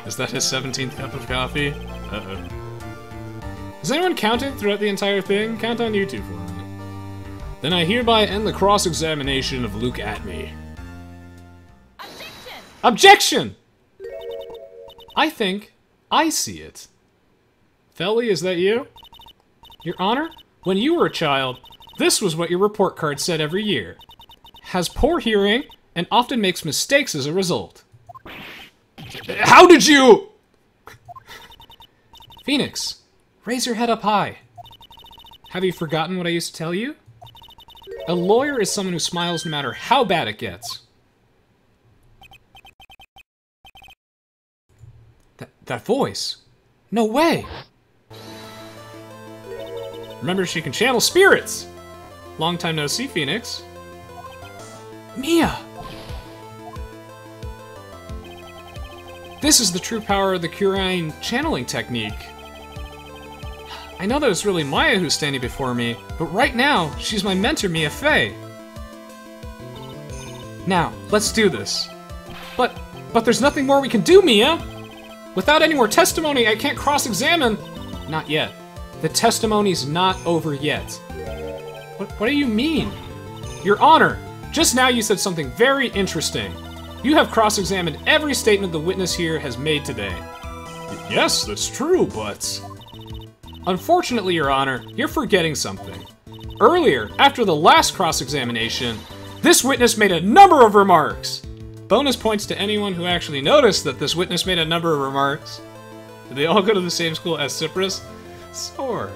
Is that his 17th cup of coffee? Uh-oh. Has anyone counted throughout the entire thing? Count on YouTube for me. Then I hereby end the cross-examination of Luke Atmey. Objection! Objection! I think I see it. Felly, is that you? Your Honor, when you were a child, this was what your report card said every year. Has poor hearing and often makes mistakes as a result. How did you... Phoenix, raise your head up high. Have you forgotten what I used to tell you? A lawyer is someone who smiles no matter how bad it gets. That voice. No way! Remember, she can channel spirits! Long time no see, Phoenix. Mia! This is the true power of the Curine channeling technique. I know that it's really Maya who's standing before me, but right now, she's my mentor, Mia Fey. Now, let's do this. But there's nothing more we can do, Mia! Without any more testimony, I can't cross-examine. Not yet. The testimony's not over yet. What do you mean? Your Honor, just now you said something very interesting. You have cross-examined every statement the witness here has made today. Yes, that's true, but... Unfortunately, Your Honor, you're forgetting something. Earlier, after the last cross-examination, this witness made a number of remarks. Bonus points to anyone who actually noticed that this witness made a number of remarks. Did they all go to the same school as Cyprus? Sort of.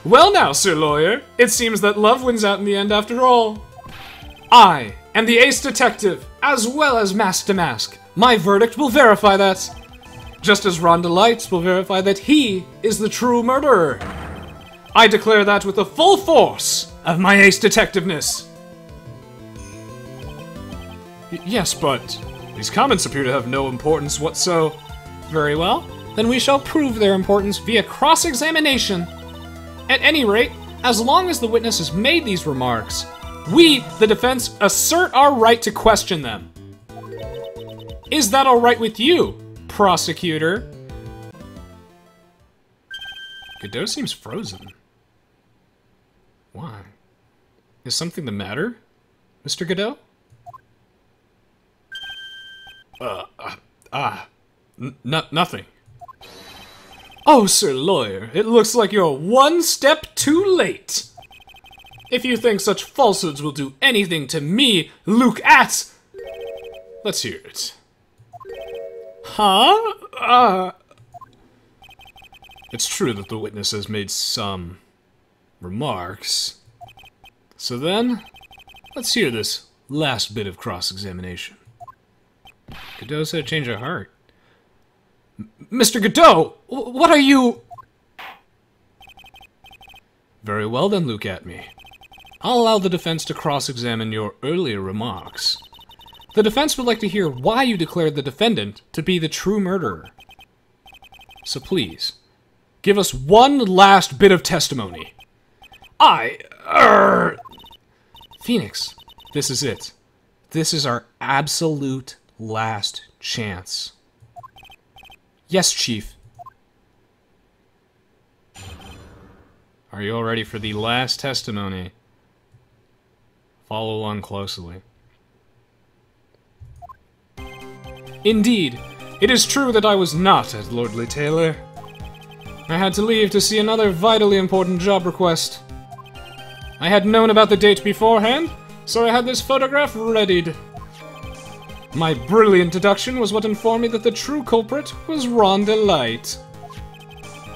Well now, Sir Lawyer, it seems that love wins out in the end after all. I am the ace detective, as well as Master Mask. My verdict will verify that. Just as Ron Delight will verify that he is the true murderer. I declare that with the full force of my ace detectiveness. Yes, but these comments appear to have no importance whatsoever. Very well, then we shall prove their importance via cross-examination. At any rate, as long as the witness has made these remarks, we, the defense, assert our right to question them. Is that all right with you, prosecutor? Godot seems frozen. Why? Is something the matter, Mr. Godot? Nothing. Oh, Sir Lawyer, it looks like you're one step too late. If you think such falsehoods will do anything to me, look at... Let's hear it. Huh? It's true that the witness has made some remarks. So then, let's hear this last bit of cross-examination. Godot said change of heart. Mr. Godot, what are you... Very well then, look at me. I'll allow the defense to cross-examine your earlier remarks. The defense would like to hear why you declared the defendant to be the true murderer. So please, give us one last bit of testimony. Phoenix, this is it. This is our absolute last chance. Yes, Chief. Are you all ready for the last testimony? Follow along closely. Indeed, it is true that I was not at Lordly Taylor. I had to leave to see another vitally important job request. I had known about the date beforehand, so I had this photograph readied. My brilliant deduction was what informed me that the true culprit was Ron Delight.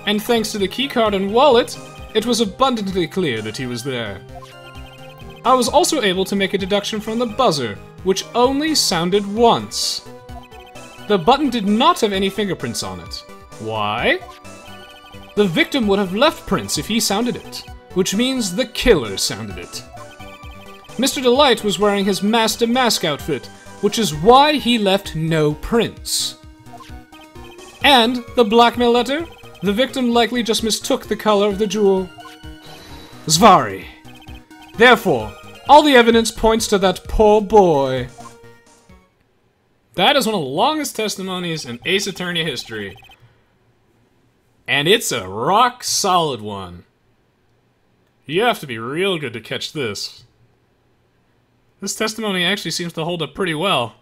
And thanks to the keycard and wallet, it was abundantly clear that he was there. I was also able to make a deduction from the buzzer, which only sounded once. The button did not have any fingerprints on it. Why? The victim would have left prints if he sounded it, which means the killer sounded it. Mr. Delight was wearing his Master Mask outfit, which is why he left no prints. And the blackmail letter? The victim likely just mistook the color of the jewel. Zvari. Therefore, all the evidence points to that poor boy. That is one of the longest testimonies in Ace Attorney history. And it's a rock-solid one. You have to be real good to catch this. This testimony actually seems to hold up pretty well.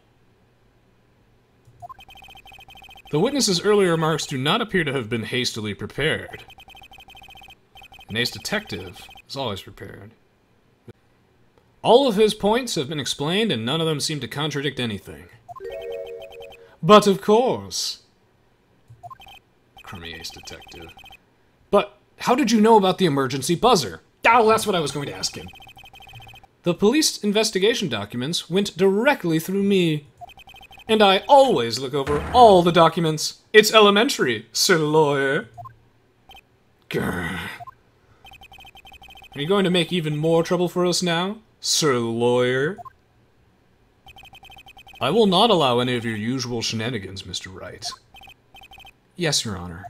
The witness's earlier remarks do not appear to have been hastily prepared. An ace detective is always prepared. All of his points have been explained and none of them seem to contradict anything. But of course, crummy ace detective. But how did you know about the emergency buzzer? Oh, that's what I was going to ask him. The police investigation documents went directly through me. And I always look over all the documents. It's elementary, Sir Lawyer. Grr. Are you going to make even more trouble for us now, Sir Lawyer? I will not allow any of your usual shenanigans, Mr. Wright. Yes, Your Honor.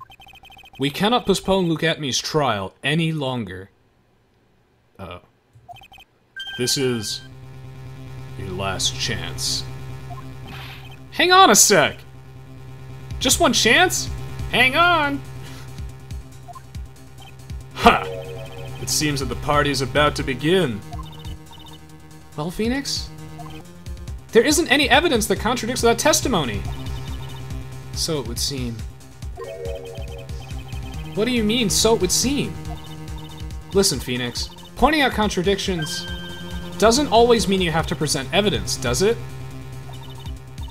We cannot postpone Luke Atmey's trial any longer. This is your last chance. Hang on a sec! Just one chance? Hang on! Ha! It seems that the party is about to begin. Well, Phoenix? There isn't any evidence that contradicts that testimony. So it would seem. What do you mean, so it would seem? Listen, Phoenix. Pointing out contradictions doesn't always mean you have to present evidence, does it?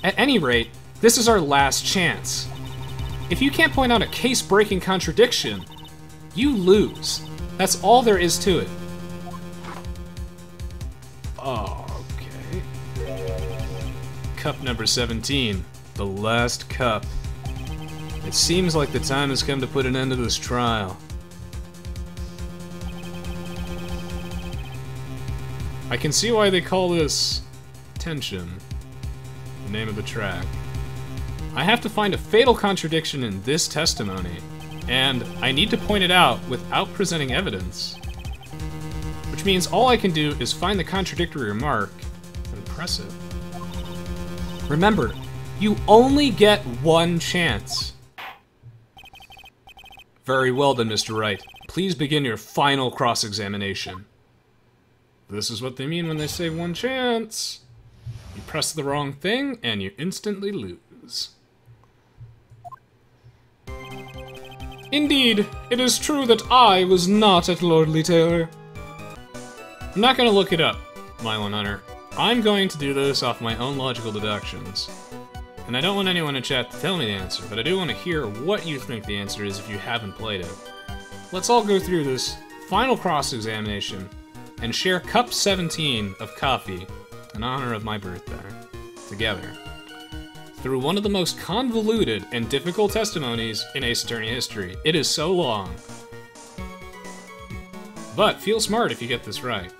At any rate, this is our last chance. If you can't point out a case-breaking contradiction, you lose. That's all there is to it. Okay. Cup number 17. The last cup. It seems like the time has come to put an end to this trial. I can see why they call this Tension, the name of the track. I have to find a fatal contradiction in this testimony, and I need to point it out without presenting evidence. Which means all I can do is find the contradictory remark and press it. Remember, you only get one chance. Very well then, Mr. Wright. Please begin your final cross-examination. This is what they mean when they say one chance. You press the wrong thing, and you instantly lose. Indeed, it is true that I was not at Lordly Taylor. I'm not going to look it up, Mylon Hunter. I'm going to do this off my own logical deductions. And I don't want anyone in chat to tell me the answer, but I do want to hear what you think the answer is if you haven't played it. Let's all go through this final cross-examination and share cup 17 of coffee in honor of my birthday, together, through one of the most convoluted and difficult testimonies in Ace Attorney history. It is so long. But feel smart if you get this right.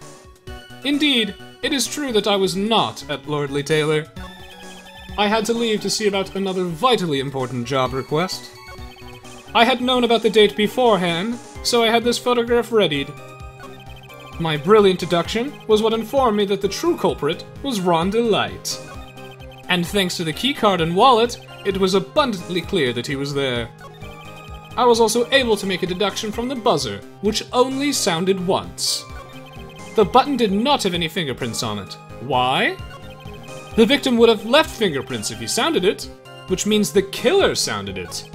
Indeed, it is true that I was not at Lordly Taylor. I had to leave to see about another vitally important job request. I had known about the date beforehand, so I had this photograph readied. My brilliant deduction was what informed me that the true culprit was Rhonda Light. And thanks to the keycard and wallet, it was abundantly clear that he was there. I was also able to make a deduction from the buzzer, which only sounded once. The button did not have any fingerprints on it. Why? The victim would have left fingerprints if he sounded it, which means the killer sounded it.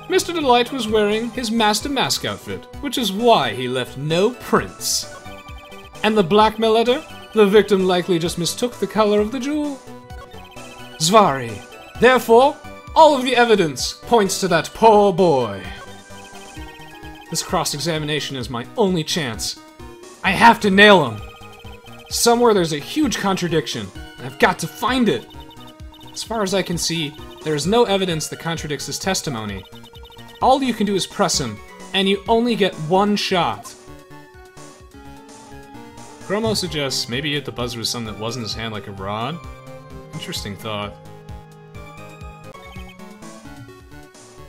Mr. Delight was wearing his Master Mask outfit, which is why he left no prints. And the blackmail letter? The victim likely just mistook the color of the jewel. Zvari. Therefore, all of the evidence points to that poor boy. This cross-examination is my only chance. I have to nail him. Somewhere there's a huge contradiction, and I've got to find it. As far as I can see, there is no evidence that contradicts his testimony. All you can do is press him, and you only get one shot. Chromo suggests maybe he hit the buzzer with something that wasn't his hand, like a rod. Interesting thought.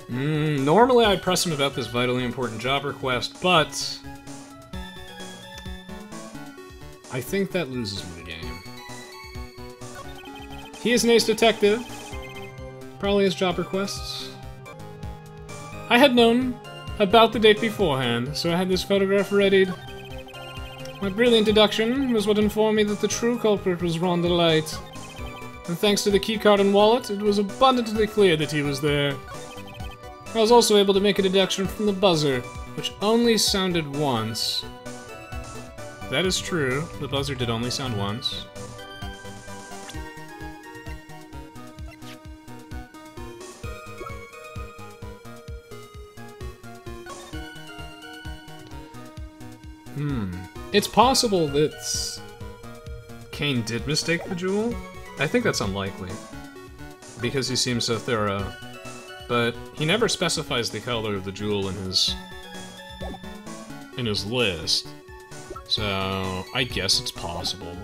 Normally I'd press him about this vitally important job request, but I think that loses me the game. He is an ace detective. Probably has job requests. I had known about the date beforehand, so I had this photograph readied. My brilliant deduction was what informed me that the true culprit was Rhonda Light. And thanks to the keycard and wallet, it was abundantly clear that he was there. I was also able to make a deduction from the buzzer, which only sounded once. That is true, the buzzer did only sound once. It's possible that Kane did mistake the jewel. I think that's unlikely, because he seems so thorough. But he never specifies the color of the jewel in his list. So I guess it's possible.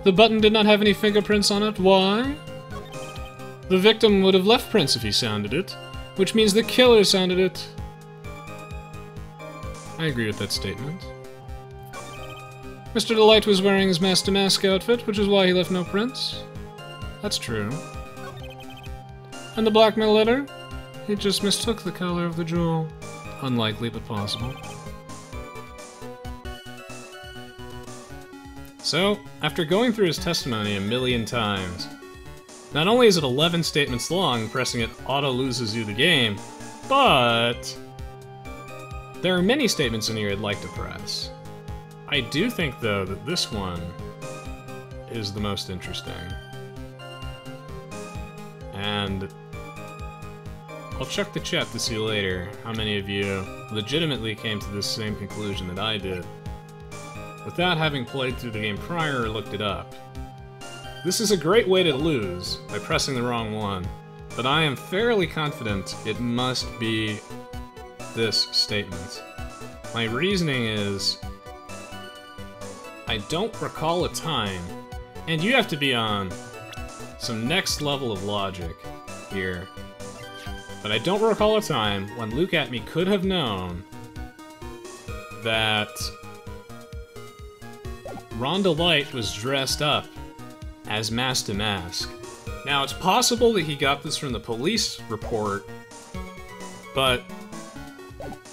The button did not have any fingerprints on it. Why? The victim would have left prints if he sounded it, which means the killer sounded it. I agree with that statement. Mr. Delight was wearing his mask to mask outfit, which is why he left no prints. That's true. And the blackmail letter? He just mistook the color of the jewel. Unlikely, but possible. So, after going through his testimony a million times, not only is it 11 statements long, pressing it auto-loses you the game, but there are many statements in here I'd like to press. I do think, though, that this one is the most interesting. And I'll check the chat to see later how many of you legitimately came to this same conclusion that I did, without having played through the game prior or looked it up. This is a great way to lose, by pressing the wrong one, but I am fairly confident it must be this statement. My reasoning is, I don't recall a time, and you have to be on some next level of logic here, but I don't recall a time when Luke Atmey could have known that Rhonda Light was dressed up as Mask to Mask. Now, it's possible that he got this from the police report, but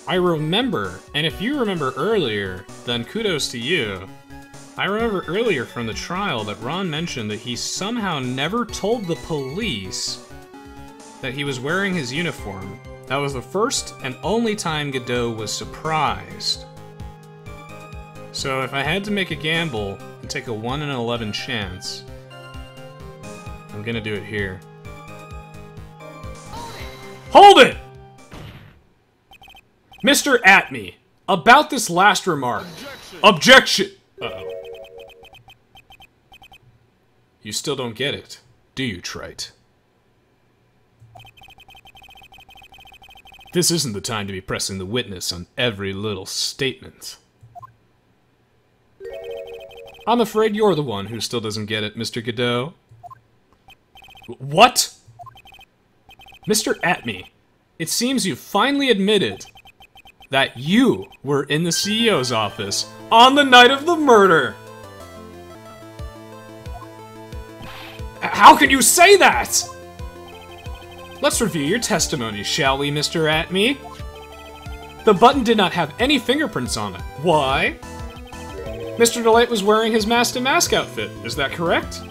I remember, and if you remember earlier, then kudos to you. I remember earlier from the trial that Ron mentioned that he somehow never told the police that he was wearing his uniform. That was the first and only time Godot was surprised. So if I had to make a gamble and take a 1 in 11 chance, I'm gonna do it here. Hold it! Mr. Atmey, about this last remark. Objection! Uh-oh. You still don't get it, do you, Trite? This isn't the time to be pressing the witness on every little statement. I'm afraid you're the one who still doesn't get it, Mr. Godot. What? Mr. Atmey, it seems you've finally admitted that you were in the CEO's office on the night of the murder! How can you say that?! Let's review your testimony, shall we, Mr. Atmey? The button did not have any fingerprints on it. Why? Mr. Delight was wearing his Mask to Mask outfit, is that correct?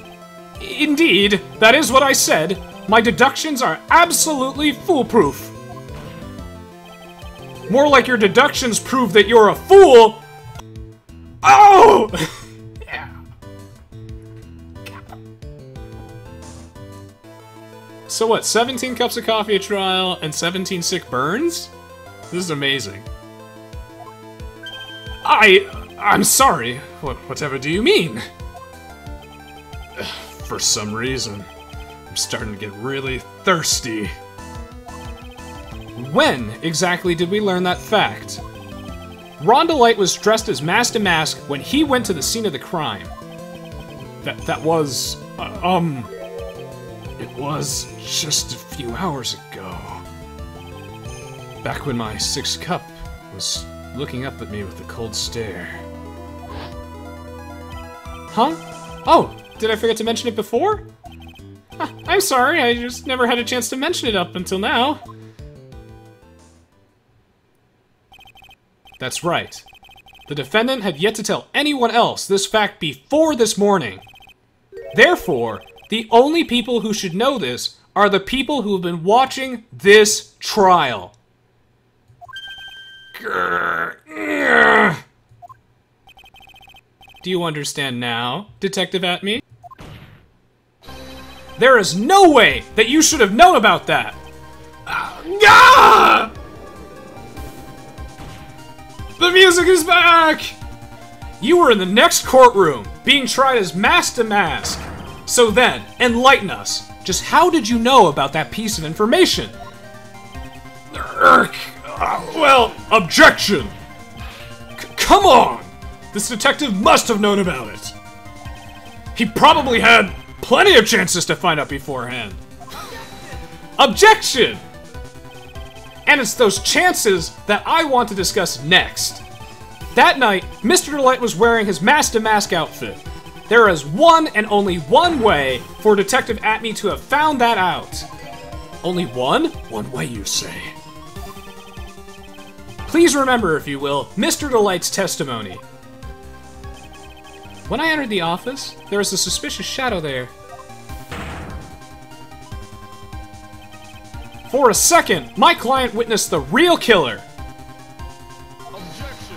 Indeed, that is what I said. My deductions are absolutely foolproof. More like your deductions prove that you're a fool! Oh! Yeah. So what, 17 cups of coffee a trial and 17 sick burns? This is amazing. I'm sorry. Whatever do you mean? For some reason, I'm starting to get really thirsty. When exactly did we learn that fact? Rhonda Light was dressed as Mask to Mask when he went to the scene of the crime. That was, it was just a few hours ago. Back when my sixth cup was looking up at me with a cold stare. Huh? Oh, did I forget to mention it before? I'm sorry, I just never had a chance to mention it up until now. That's right. The defendant had yet to tell anyone else this fact before this morning. Therefore, the only people who should know this are the people who have been watching this trial. Do you understand now, Detective Atmey? There is no way that you should have known about that! The music is back! You were in the next courtroom, being tried as mask to mask. So then, enlighten us. Just how did you know about that piece of information? Well, objection! Come on! This detective must have known about it. He probably had plenty of chances to find out beforehand. Objection! And it's those chances that I want to discuss next. That night, Mr. Delight was wearing his mask-to-mask outfit. There is one and only one way for Detective Atmey to have found that out. Only one? One way, you say? Please remember, if you will, Mr. Delight's testimony. When I entered the office, there was a suspicious shadow there. For a second, my client witnessed the real killer.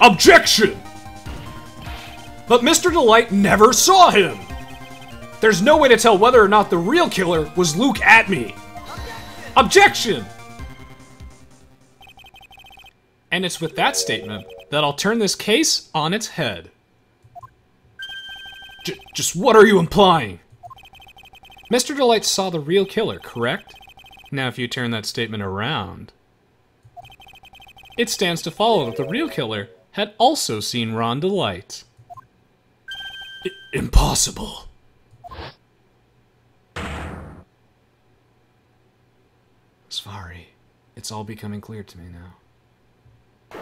Objection! But Mr. Delight never saw him. There's no way to tell whether or not the real killer was Luke Atmey. Objection! And it's with that statement that I'll turn this case on its head. Just what are you implying? Mr. Delight saw the real killer, correct? Now if you turn that statement around, it stands to follow that the real killer had also seen Ron Delight. Impossible. Sorry, it's all becoming clear to me now.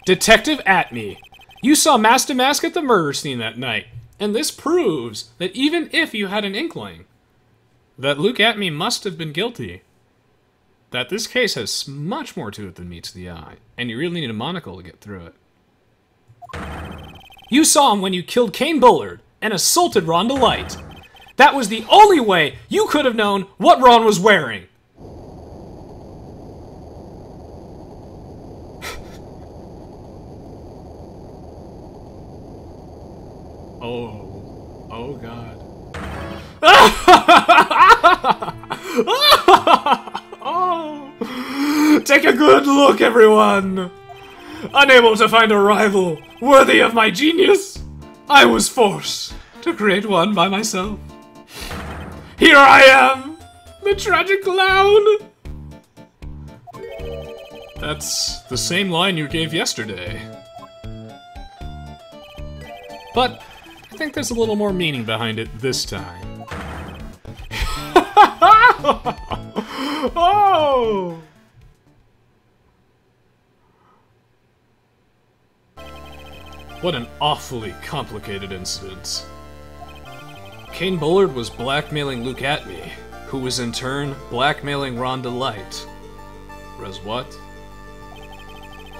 Detective Atmey, you saw Mask to Mask at the murder scene that night, and this proves that even if you had an inkling that Luke Atmey must have been guilty, that this case has much more to it than meets the eye, and you really need a monocle to get through it. You saw him when you killed Kane Bullard and assaulted Ron Delight. That was the only way you could have known what Ron was wearing. Oh God. Oh. Take a good look, everyone. Unable to find a rival worthy of my genius, I was forced to create one by myself. Here I am, the tragic clown. That's the same line you gave yesterday. But I think there's a little more meaning behind it this time. Oh! What an awfully complicated incident. Kane Bullard was blackmailing Luke Atmey, who was in turn blackmailing Ron Delight. Res what?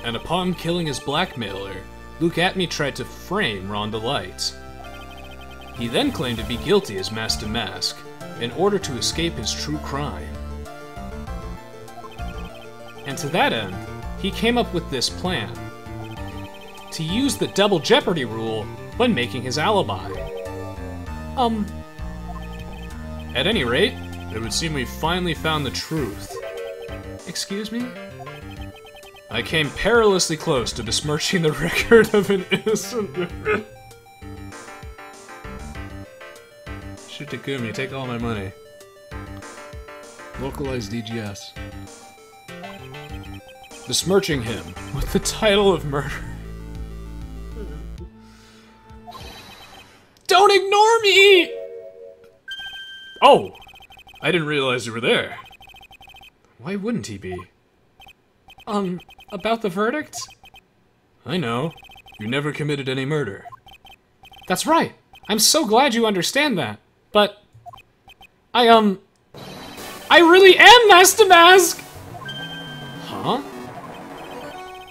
And upon killing his blackmailer, Luke Atmey tried to frame Ron Delight. He then claimed to be guilty as Mask to Mask, in order to escape his true crime. And to that end, he came up with this plan: to use the double jeopardy rule when making his alibi. At any rate, it would seem we finally found the truth. Excuse me? I came perilously close to besmirching the record of an innocent... Shoot Takumi, take all my money. Localized DGS. Besmirching him with the title of murder. Don't ignore me! Oh! I didn't realize you were there. Why wouldn't he be? About the verdict? I know. You never committed any murder. That's right. I'm so glad you understand that. But... I really am Mask to Mask! Huh?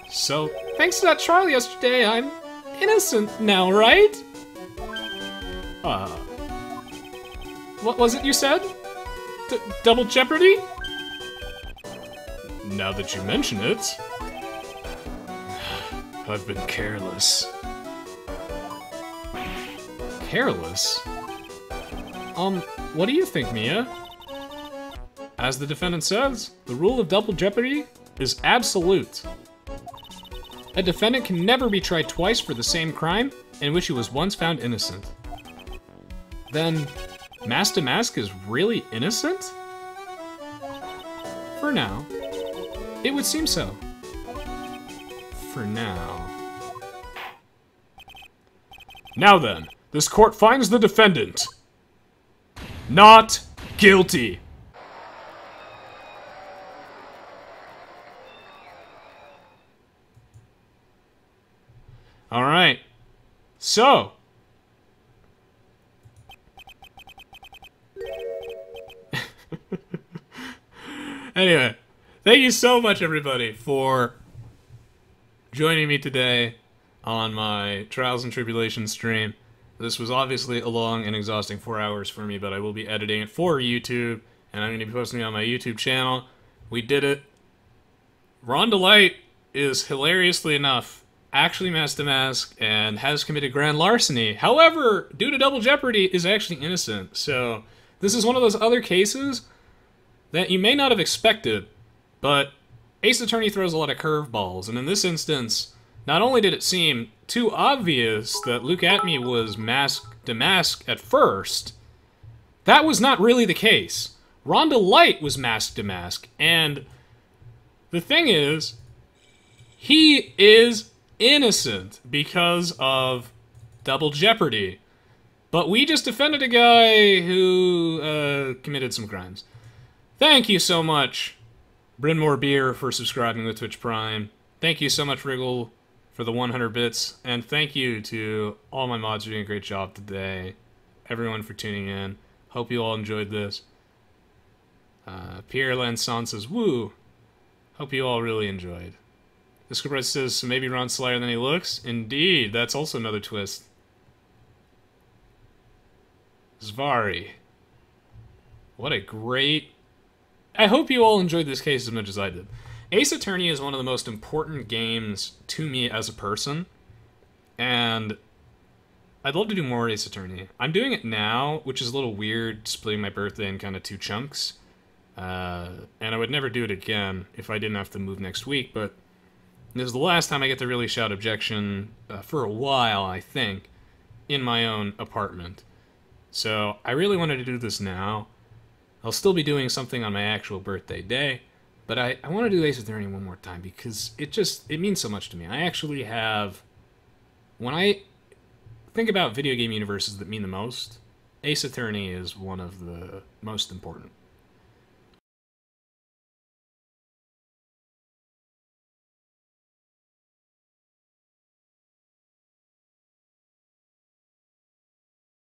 So, thanks to that trial yesterday, I'm innocent now, right? What was it you said? Double jeopardy? Now that you mention it... I've been careless. Careless? What do you think, Mia? As the defendant says, the rule of double jeopardy is absolute. A defendant can never be tried twice for the same crime in which he was once found innocent. Then, Mask to Mask is really innocent? For now. It would seem so. For now. Now then, this court finds the defendant not guilty. All right. So, anyway, thank you so much, everybody, for joining me today on my Trials and Tribulations stream. This was obviously a long and exhausting 4 hours for me, but I will be editing it for YouTube, and I'm going to be posting it on my YouTube channel. We did it. Rhonda Light is, hilariously enough, actually Mask to Mask and has committed grand larceny. However, due to double jeopardy, is actually innocent. So, this is one of those other cases that you may not have expected, but Ace Attorney throws a lot of curveballs, and in this instance, not only did it seem too obvious that Luke Atmey was Mask to Mask at first, that was not really the case. Rhonda Light was Mask to Mask, and the thing is, he is innocent because of double jeopardy. But we just defended a guy who committed some crimes. Thank you so much, Bryn More Beer, for subscribing with Twitch Prime. Thank you so much, Wriggle, for the 100 bits. And thank you to all my mods for doing a great job today. Everyone for tuning in. Hope you all enjoyed this. Pierre Lanson says, woo. Hope you all really enjoyed. The script says, so maybe Ron's slyer than he looks? Indeed, that's also another twist. Zvari. What a great... I hope you all enjoyed this case as much as I did. Ace Attorney is one of the most important games to me as a person, and I'd love to do more Ace Attorney. I'm doing it now, which is a little weird, splitting my birthday in kind of 2 chunks, and I would never do it again if I didn't have to move next week, but this is the last time I get to really shout objection for a while, I think, in my own apartment. So I really wanted to do this now. I'll still be doing something on my actual birthday day, but I want to do Ace Attorney one more time because it means so much to me. I actually have, when I think about video game universes that mean the most, Ace Attorney is one of the most important.